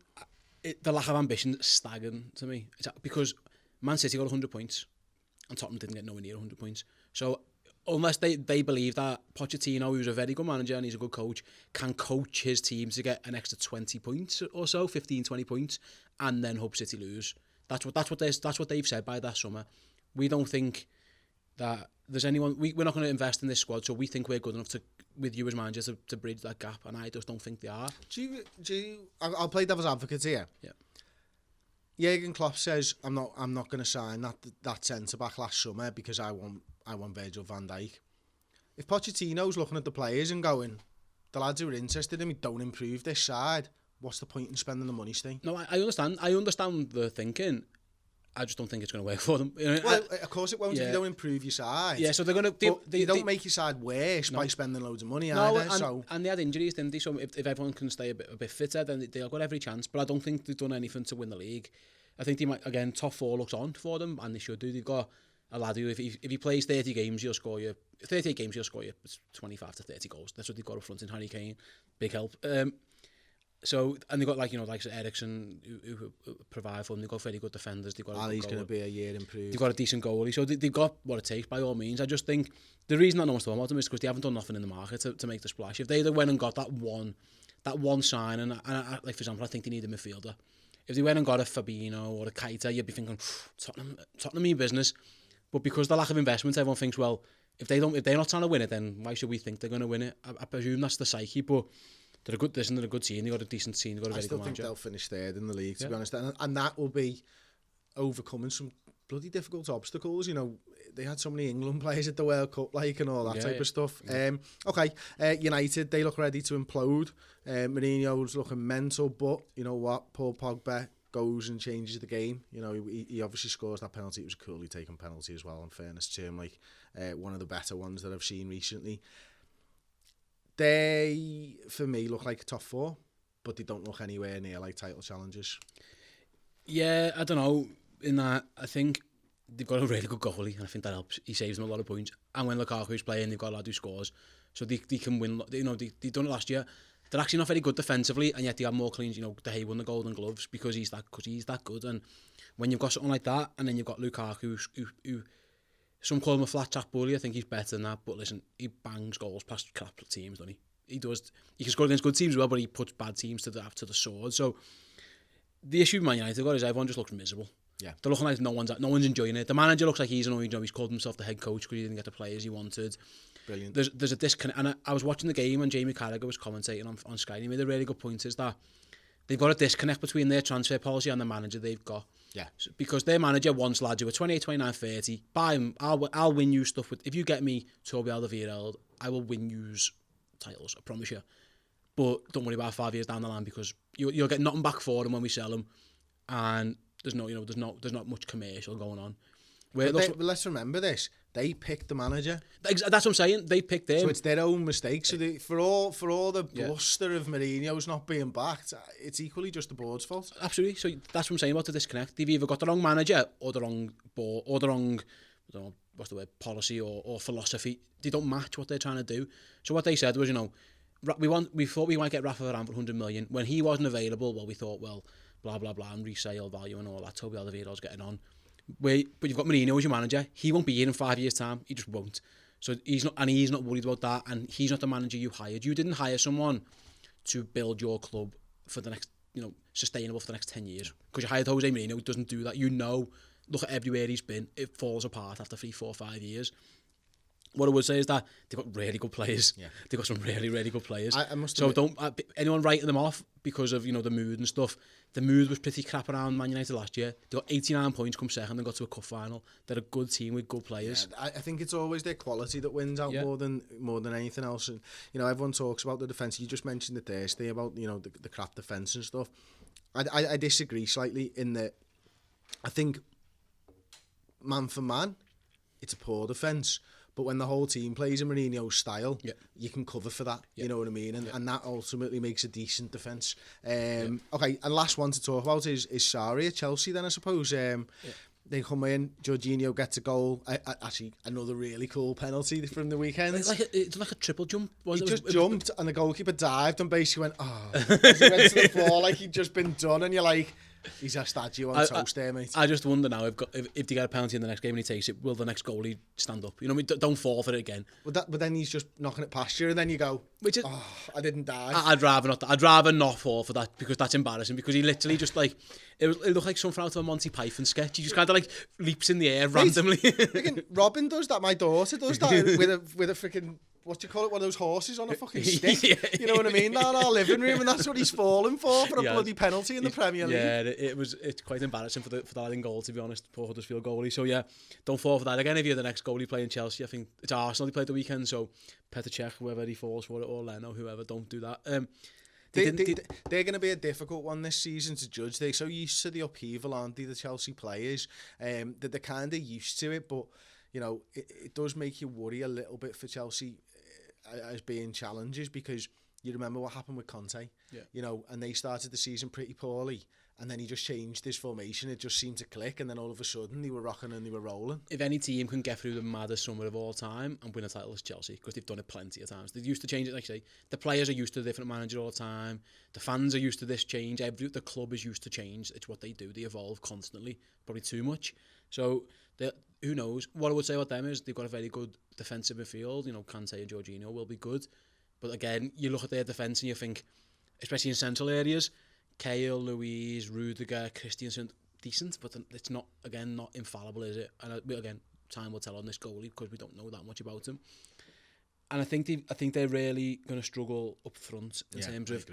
the lack of ambition is staggering to me. It's because Man City got 100 points, and Tottenham didn't get nowhere near 100 points. So unless they believe that Pochettino, who's a very good manager and he's a good coach, can coach his team to get an extra 20 points or so, 15, 20 points, and then hope City lose. That's what they've said by that summer. We don't think that there's anyone. We're not going to invest in this squad, so we think we're good enough to, with you as manager, to bridge that gap, and I just don't think they are. Do you? I'll play devil's advocate here. Yeah. Jurgen Klopp says, I'm not going to sign that centre back last summer because I want Virgil van Dijk. If Pochettino's looking at the players and going, the lads who are interested in me don't improve this side, what's the point in spending the money, Steve? No, I understand. I understand the thinking. I just don't think it's going to work for them. Well, of course it won't if you don't improve your side. Yeah, so they're going to... They don't make your side worse by spending loads of money either. And they had injuries, didn't they? So if everyone can stay a bit fitter, then they've got every chance. But I don't think they've done anything to win the league. I think they might, again, top 4 looks on for them, and they should do. They've got a lad who, if he plays 30 games, he'll score you... 38 games, he'll score you 25 to 30 goals. That's what they've got up front in Harry Kane. Big help. So, and they've got like Eriksen who provide for them. They've got very good defenders. They've got Ali's going to be a year improved. They've got a decent goalie. So they've got what it takes by all means. I just think the reason that no one's talking about them is because they haven't done nothing in the market to make the splash. If they went and got that one sign, and like for example, I think they need a midfielder. If they went and got a Fabinho or a Keita, you'd be thinking, Tottenham mean business. But because of the lack of investment, everyone thinks, well, if they're not trying to win it, then why should we think they're going to win it? I presume that's the psyche, but they're a good team. They've got a decent team. They've got a very good manager. I still think they'll finish third in the league, to be honest. And that will be overcoming some bloody difficult obstacles. You know, they had so many England players at the World Cup, and all that type of stuff. Yeah. United, they look ready to implode. Mourinho's looking mental, but you know what? Paul Pogba goes and changes the game. You know, he obviously scores that penalty. It was a coolly taken penalty as well, in fairness to him. One of the better ones that I've seen recently. They, for me, look like a top 4, but they don't look anywhere near like title challenges. Yeah, I don't know. In that, I think they've got a really good goalie, and I think that helps. He saves them a lot of points. And when Lukaku's playing, they've got a lad who scores. So they can win. They've done it last year. They're actually not very good defensively, and yet they have more cleans. De Gea won the Golden Gloves because he's that good. And when you've got something like that, and then you've got Lukaku, who some call him a flat track bully. I think he's better than that. But listen, he bangs goals past crap teams, doesn't he? He does. He can score against good teams as well, but he puts bad teams to the sword. So the issue with Man United got is everyone just looks miserable. Yeah, they're looking like no one's enjoying it. The manager looks like he's annoyed. He's called himself the head coach because he didn't get the players he wanted. Brilliant. There's a disconnect, and I was watching the game and Jamie Carragher was commentating on Sky. And he made a really good point: is that they've got a disconnect between their transfer policy and the manager they've got. Yeah. Because their manager wants lads who are 28, 29, 30. Buy them. I'll win you stuff with. If you get me Toby Alderweireld, I will win you titles. I promise you. But don't worry about 5 years down the line because you'll get nothing back for them when we sell them, and there's not much commercial going on. Let's remember this. They picked the manager. That's what I'm saying. They picked him. So it's their own mistake. So for all the bluster of Mourinho's not being backed, it's equally just the board's fault. Absolutely. So that's what I'm saying about the disconnect. They've either got the wrong manager or the wrong board or the wrong, I don't know what's the word, policy or philosophy. They don't match what they're trying to do. So what they said was, we thought we might get Rafa Varane for 100 million. When he wasn't available, we thought, blah blah blah, and resale value and all that. Toby Alderweireld's getting on. But you've got Mourinho as your manager. He won't be here in 5 years' time. He just won't. So he's not worried about that, and he's not the manager you hired. You didn't hire someone to build your club for the next, sustainable for the next 10 years. Because you hired Jose Mourinho, who doesn't do that. Look at everywhere he's been, it falls apart after 3, 4, 5 years. What I would say is that they've got really good players. Yeah. They've got some really, really good players. Don't anyone writing them off because of the mood and stuff. The mood was pretty crap around Man United last year. They got 89 points, come second, and got to a cup final. They're a good team with good players. Yeah, I think it's always their quality that wins out more than anything else. And everyone talks about the defence. You just mentioned it there, Steve, about the crap defence and stuff. I disagree slightly in that. I think man for man, it's a poor defence. But when the whole team plays in Mourinho's style, you can cover for that, you know what I mean? And that ultimately makes a decent defence. Okay, and last one to talk about is Sarri at Chelsea then, I suppose. They come in, Jorginho gets a goal. Actually, another really cool penalty from the weekend. It's like a triple jump. He just jumped and the goalkeeper dived and basically went, as he went to the floor like he'd just been done, and you're like... He's a statue on toast there, mate. I just wonder now, if they get a penalty in the next game and he takes it, will the next goalie stand up? You know what I mean? Don't fall for it again. But then he's just knocking it past you, and then you go, I didn't die. I'd rather not fall for that, because that's embarrassing, because he literally just it looked like something out of a Monty Python sketch. He just kind of leaps in the air randomly. Robin does that, my daughter does that with a freaking... What do you call it? One of those horses on a fucking stick. You know what I mean? Down our living room, and that's what he's falling for a bloody penalty in the Premier League. Yeah, it's quite embarrassing for the lad in goal, to be honest. Poor Huddersfield goalie. So yeah, don't fall for that again. If you're the next goalie playing Chelsea, I think it's Arsenal he played the weekend. So Petr Cech, whoever he falls for it, or Leno, whoever, don't do that. They're going to be a difficult one this season to judge. They're so used to the upheaval, aren't they, the Chelsea players, that they're kind of used to it. But it does make you worry a little bit for Chelsea as being challenges, because you remember what happened with Conte, and they started the season pretty poorly, and then he just changed his formation. It just seemed to click, and then all of a sudden they were rocking and they were rolling. If any team can get through the maddest summer of all time and win a title, it's Chelsea, because they've done it plenty of times. They used to change it, like I say. The players are used to the different manager all the time. The fans are used to this change. The club is used to change. It's what they do. They evolve constantly, probably too much. So who knows? What I would say about them is they've got a very good defensive midfield. Kante and Jorginho will be good. But again, you look at their defence and you think, especially in central areas, Cahill, Luiz, Rudiger, Christensen, decent, but it's not infallible, is it? And again, time will tell on this goalie, because we don't know that much about him. And I think they're really going to struggle up front in terms of...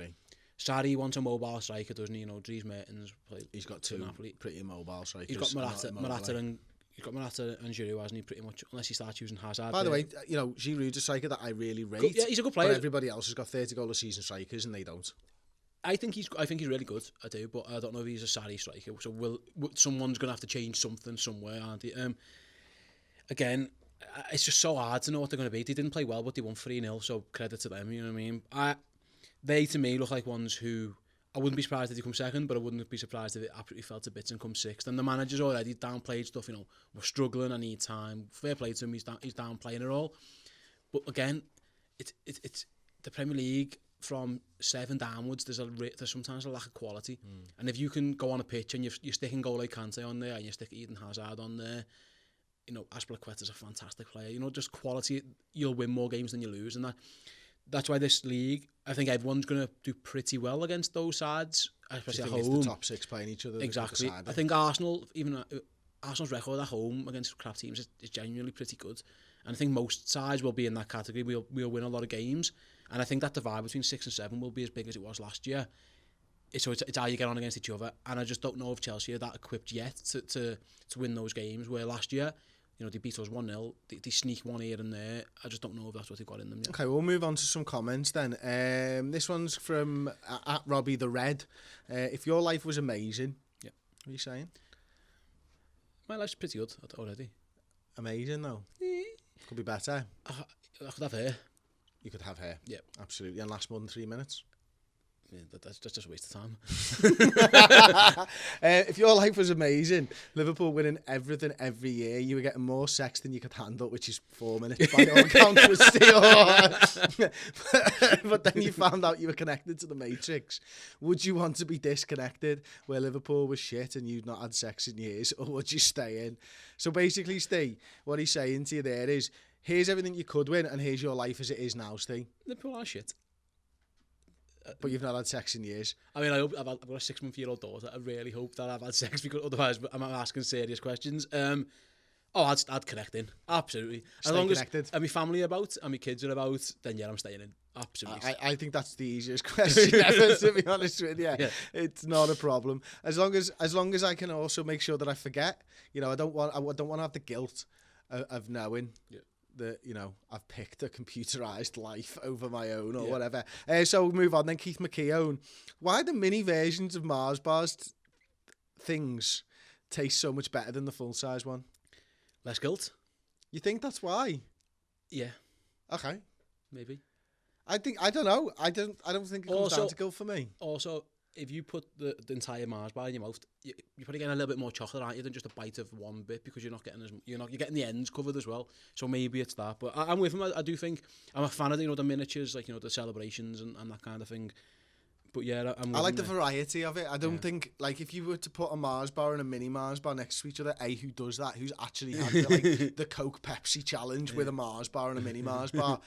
Sarri wants a mobile striker, doesn't he? Dries Mertens played. He's got two pretty mobile strikers. He's got Morata and Giroud, hasn't he? Pretty much, unless he starts using Hazard. By the way, Giroud's a striker that I really rate. Yeah, he's a good player. But everybody else has got 30 goal a season strikers, and they don't. I think he's really good. I do, but I don't know if he's a Sarri striker. So someone's going to have to change something somewhere, aren't they? Again, it's just so hard to know what they're going to be. They didn't play well, but they won 3-0. So credit to them. You know what I mean? They, to me, look like ones who... I wouldn't be surprised if they come second, but I wouldn't be surprised if it absolutely fell to bits and come sixth. And the manager's already downplayed stuff, we're struggling, I need time. Fair play to him, he's downplaying it all. But again, it's the Premier League, from 7 downwards, there's sometimes a lack of quality. And if you can go on a pitch and you're sticking goal like Kante on there, and you stick Eden Hazard on there, Azpilicueta's a fantastic player. Just quality, you'll win more games than you lose. And that's why this league, I think everyone's going to do pretty well against those sides, especially at home. It's the top 6 playing each other. Exactly. I think Arsenal's record at home against crap teams is genuinely pretty good. And I think most sides will be in that category. We'll win a lot of games. And I think that divide between 6 and 7 will be as big as it was last year. So it's how you get on against each other. And I just don't know if Chelsea are that equipped yet to win those games, where last year... they beat us 1-0. They sneak one here and there. I just don't know if that's what they've got in them yet. Okay, we'll move on to some comments then. This one's from at Robbie the Red. If your life was amazing, what are you saying? My life's pretty good already. Amazing though. Could be better. I could have hair. You could have hair. Yeah, absolutely, and last more than 3 minutes. that's just a waste of time. If your life was amazing, Liverpool winning everything every year, you were getting more sex than you could handle, which is 4 minutes by all accounts with Ste Hoare. But then you found out you were connected to the Matrix. Would you want to be disconnected where Liverpool was shit and you'd not had sex in years, or would you stay in? So basically, Ste, what he's saying to you there is, here's everything you could win and here's your life as it is now, Ste. Liverpool are shit. But you've not had sex in years. I mean, I've got a 6-month-old daughter. I really hope that I've had sex, because otherwise I'm asking serious questions. I'd connect in. Absolutely. Stay connected. As my family about and my kids are about, then yeah, I'm staying in. Absolutely. I think that's the easiest question ever, to be honest with you. Yeah. It's not a problem. As long as I can also make sure that I forget. You know, I don't want to have the guilt of knowing. Yeah. That, you know, I've picked a computerised life over my own or whatever. So we'll move on then. Keith McKeown. Why do mini versions of Mars bars things taste so much better than the full-size one? Less guilt? You think that's why? Yeah. Okay. Maybe. I don't know. I don't think it comes down to guilt for me. Also, if you put the entire Mars bar in your mouth, you're probably getting a little bit more chocolate, aren't you, than just a bite of one bit, because you're getting the ends covered as well. So maybe it's that. But I'm with him. I do think I'm a fan of the miniatures, like, the celebrations and that kind of thing. But yeah, I like the variety of it. I don't think, like, if you were to put a Mars bar and a mini Mars bar next to each other, who does that? Who's actually had the Coke Pepsi challenge with a Mars bar and a mini Mars bar?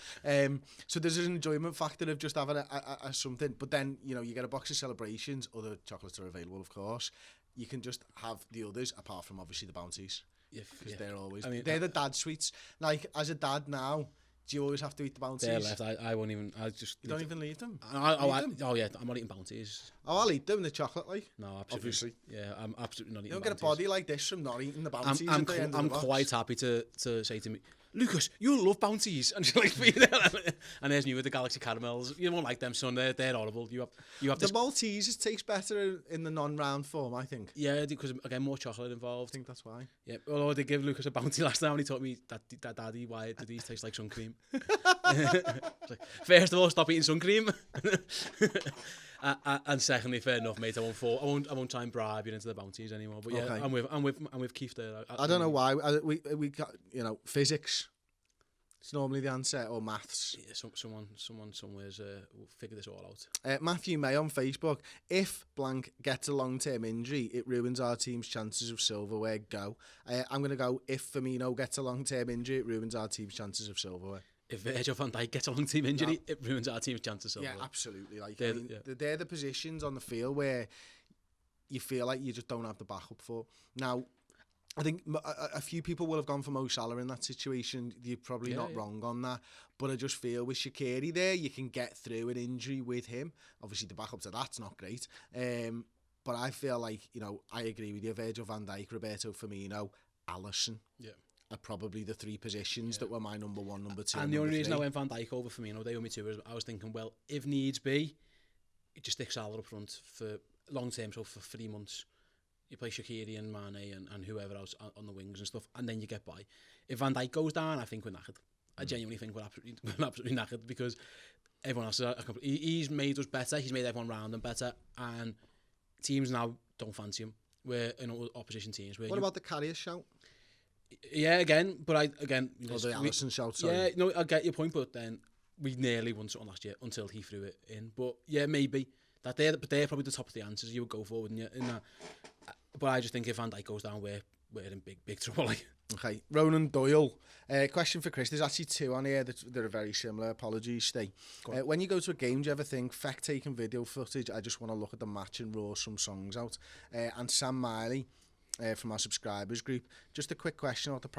So there's an enjoyment factor of just having a something. But then, you get a box of celebrations. Other chocolates are available, of course. You can just have the others, apart from obviously the Bounties, because they're always they're the dad sweets. Like, as a dad now, do you always have to eat the Bounties? They're left. I won't even. You don't even leave them? Oh yeah, I'm not eating Bounties. Oh, I'll eat them. The chocolate, like. No, absolutely. Obviously. Yeah, I'm absolutely not eating. You don't get a body like this from not eating the Bounties. I'm quite happy to say to me, Lucas, you love Bounties, and she's like, and there's me with the Galaxy Caramels. You won't like them, son. They're horrible. You have the Maltesers taste better in the non-round form, I think. Yeah, because again, more chocolate involved. I think that's why. Yeah, although I did give Lucas a Bounty last time, and he taught me that Daddy, why do these taste like sun cream? Like, first of all, stop eating sun cream. And secondly, fair enough, mate. I won't try and bribe you into the Bounties anymore. But yeah, okay. I'm with Keith there. I don't know why. We got, physics. It's normally the answer, or maths. Yeah, someone somewhere's will figure this all out. Matthew May on Facebook. If blank gets a long-term injury, it ruins our team's chances of silverware. Go. I'm gonna go. If Firmino gets a long-term injury, it ruins our team's chances of silverware. If Virgil van Dijk gets a long-term injury, it ruins our team's chances of silverware. Yeah, absolutely. Like, they're the positions on the field where you feel like you just don't have the backup for. Now, I think a few people will have gone for Mo Salah in that situation. You're probably not wrong on that. But I just feel with Shaqiri there, you can get through an injury with him. Obviously, the backup to that's not great. But I feel like, I agree with you. Virgil van Dijk, Roberto Firmino, Alisson. Yeah. Are probably the three positions that were my number one, number two. And the only reason I went Van Dijk over Firmino, they were me too, is I was thinking, well, if needs be, you just stick Salah up front for long term, so for 3 months. You play Shaqiri and Mane and whoever else on the wings and stuff, and then you get by. If Van Dijk goes down, I think we're knackered. I genuinely think we're absolutely knackered, because everyone else he's made us better. He's made everyone around him better, and teams now don't fancy him. We're in opposition teams. What about the carrier shout? Yeah, again, but the Alisson shout. Sorry. Yeah, no, I get your point, but then we nearly won something last year until he threw it in. But yeah, maybe that they're probably the top of the answers you would go for, wouldn't you? In that. But I just think if Van Dijk goes down, we're in big trouble. Like. Okay, Ronan Doyle. Question for Chris. There's actually two on here that are very similar. Apologies, Ste. When you go to a game, do you ever think, feck taking video footage, I just want to look at the match and roar some songs out? And Sam Miley, from our subscribers group, just a quick question about the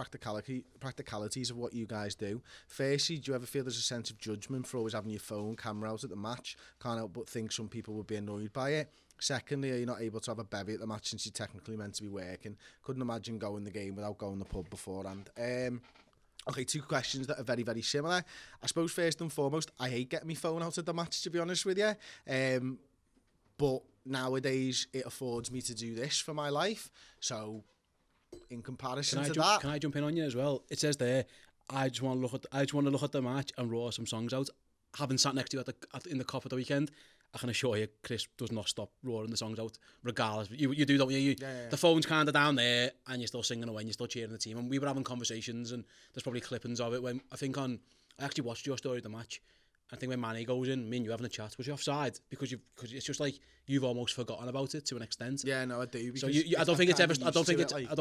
practicalities of what you guys do. Firstly, do you ever feel there's a sense of judgment for always having your phone camera out at the match? Can't help but think some people would be annoyed by it. Secondly, are you not able to have a bevy at the match since you're technically meant to be working? Couldn't imagine going the game without going to the pub beforehand. Okay, two questions that are very, very similar. I suppose first and foremost, I hate getting my phone out at the match, to be honest with you. But nowadays, it affords me to do this for my life. So, in comparison to that... Can I jump in on you as well? It says there, I just want to look at the match and roar some songs out. Having sat next to you in the Cop at the weekend, I can assure you, Chris does not stop roaring the songs out, regardless. You do, don't you? Yeah. The phone's kind of down there, and you're still singing away, and you're still cheering the team. And we were having conversations, and there's probably clippings of it when I actually watched your story of the match. I think when Manny goes in, me and you having a chat, was you offside? Because it's just like you've almost forgotten about it to an extent. Yeah, no, I do. So I don't think it's ever. I don't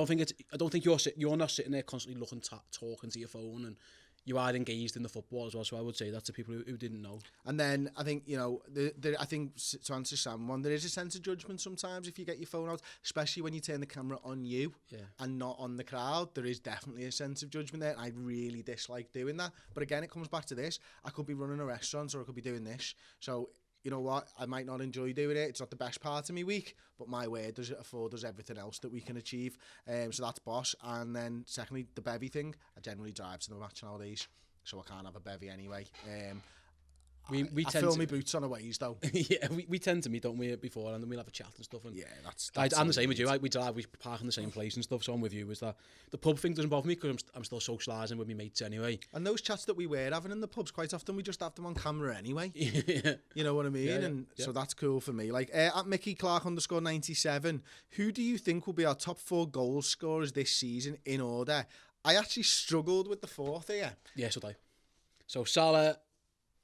think you're not sitting there constantly looking, talking to your phone, and you are engaged in the football as well. So I would say that to people who didn't know. And then I think, I think to answer Sam one, there is a sense of judgment sometimes if you get your phone out, especially when you turn the camera on you and not on the crowd. There is definitely a sense of judgment there. And I really dislike doing that. But again, it comes back to this. I could be running a restaurant or I could be doing this. So, you know what? I might not enjoy doing it. It's not the best part of my week, but my word does it afford us everything else that we can achieve. So that's boss. And then secondly, the bevy thing. I generally drive to the match nowadays, so I can't have a bevy anyway. I fill my boots on a ways though. Yeah, we tend to meet, don't we, before, and then we'll have a chat and stuff. And yeah, that's I'm the same with you. We park in the same place and stuff. So I'm with you. Is that the pub thing doesn't bother me because I'm still socialising with my mates anyway. And those chats that we were having in the pubs, quite often we just have them on camera anyway. Yeah. You know what I mean? So that's cool for me. Like at Mickey Clark _97, who do you think will be our top 4 goal scorers this season in order? I actually struggled with the 4th here. Yeah, so did I. So Salah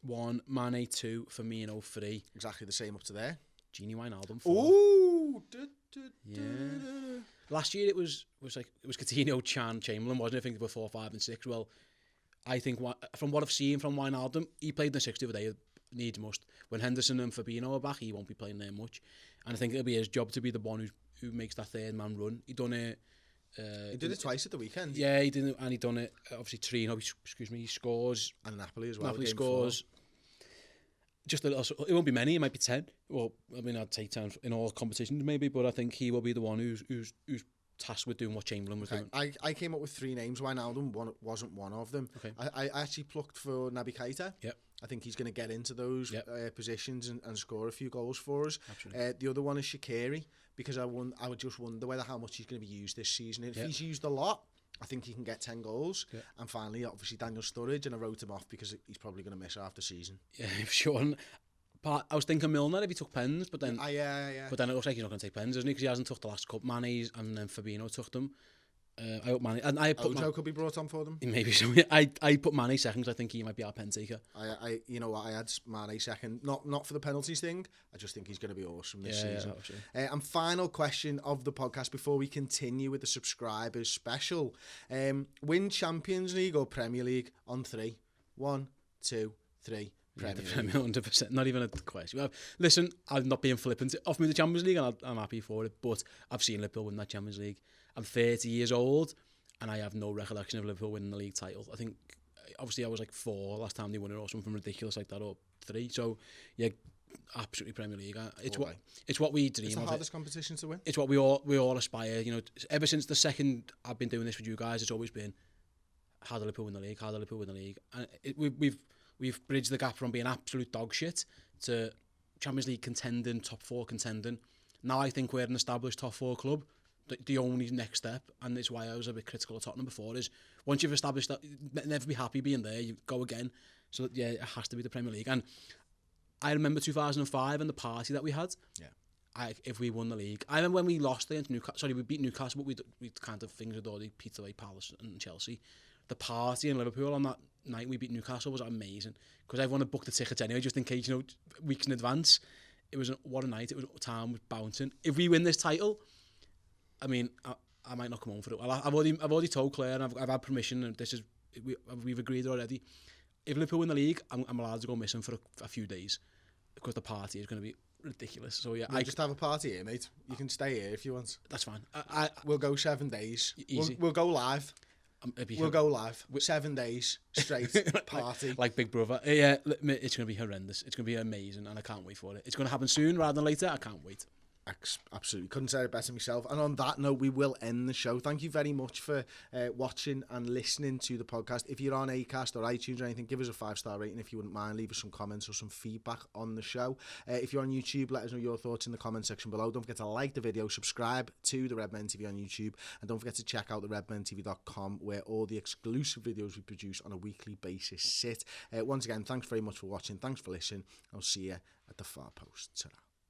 1, Mane 2, Firmino 3. Exactly the same up to there. Gini Wijnaldum 4. Ooh! Yeah. Last year it was Coutinho, Chan, Chamberlain, wasn't it? I think they were 4, 5 and 6. Well, I think from what I've seen from Wijnaldum, he played in the 6 the other day, needs must. When Henderson and Fabinho are back, he won't be playing there much. And I think it'll be his job to be the one who makes that third man run. He done it. He did it twice at the weekend. Yeah, he did it, and he done it. Obviously, Trino, he scores. And Napoli as well. Napoli scores. 4. Just a little. It won't be many. It might be 10. Well, I mean, I'd take 10 in all competitions maybe, but I think he will be the one who's tasked with doing what Chamberlain was doing. I came up with 3 names. Wijnaldum wasn't one of them. Okay. I actually plucked for Naby Keita. Yep. I think he's going to get into those positions and score a few goals for us. Absolutely. The other one is Shaqiri, because I would just wonder how much he's going to be used this season. If he's used a lot, I think he can get 10 goals. Yeah. And finally, obviously, Daniel Sturridge, and I wrote him off because he's probably going to miss half the season. Yeah, sure. But I was thinking Milner if he took pens, but then But then it looks like he's not going to take pens, isn't he? Because he hasn't took the last couple. Mane's and then Fabinho took them. I hope Mane, and I put Ojo could be brought on for them. Maybe so. I put Mane second because I think he might be our pen taker. You know what? I had Mane second, not for the penalties thing. I just think he's going to be awesome this season. And final question of the podcast before we continue with the subscribers special: win Champions League or Premier League on 3? 1, 2, 3. Premier League. 100%. Not even a question. Listen, I'm not being flippant. Offer me the Champions League and I'm happy for it. But I've seen Liverpool win that Champions League. I'm 30 years old and I have no recollection of Liverpool winning the league title. I think, obviously, I was like 4 last time they won it or something ridiculous like that, or 3. So, yeah, absolutely Premier League. It's what we dream of. It's the hardest competition to win. It's what we all aspire. You know, ever since the second I've been doing this with you guys, it's always been how do Liverpool win the league? How do Liverpool win the league? And we've bridged the gap from being absolute dog shit to Champions League contending, top 4 contending. Now I think we're an established top 4 club. The only next step, and it's why I was a bit critical of Tottenham before, is once you've established that, never be happy being there, you go again. So yeah, it has to be the Premier League. And I remember 2005 and the party that we had. Yeah. If we won the league, I remember when we lost against Newcastle. Sorry, we beat Newcastle, but we kind of things had already petered away. Palace and Chelsea. The party in Liverpool on that night we beat Newcastle was amazing because everyone had booked the tickets anyway, just in case, weeks in advance. It was what a night. Time was bouncing. If we win this title, I mean, I might not come home for it. I've already told Claire, and I've had permission, and we've agreed already. If Liverpool win the league, I'm allowed to go missing for a few days because the party is going to be ridiculous. So yeah, I just have a party here, mate. You can stay here if you want. That's fine. We'll go 7 days. Easy. We'll go live. We'll go live. 7 days straight party. like Big Brother. Yeah, it's going to be horrendous. It's going to be amazing, and I can't wait for it. It's going to happen soon rather than later. I can't wait. Absolutely, couldn't say it better myself. And on that note, we will end the show. Thank you very much for watching and listening to the podcast. If you're on Acast or iTunes or anything, give us a 5-star rating if you wouldn't mind. Leave us some comments or some feedback on the show. If you're on YouTube, let us know your thoughts in the comment section below. Don't forget to like the video, subscribe to the Redmen TV on YouTube, and don't forget to check out the redmentv.com, where all the exclusive videos we produce on a weekly basis sit. Once again, thanks very much for watching. Thanks for listening. I'll see you at the far post. Ta-ra.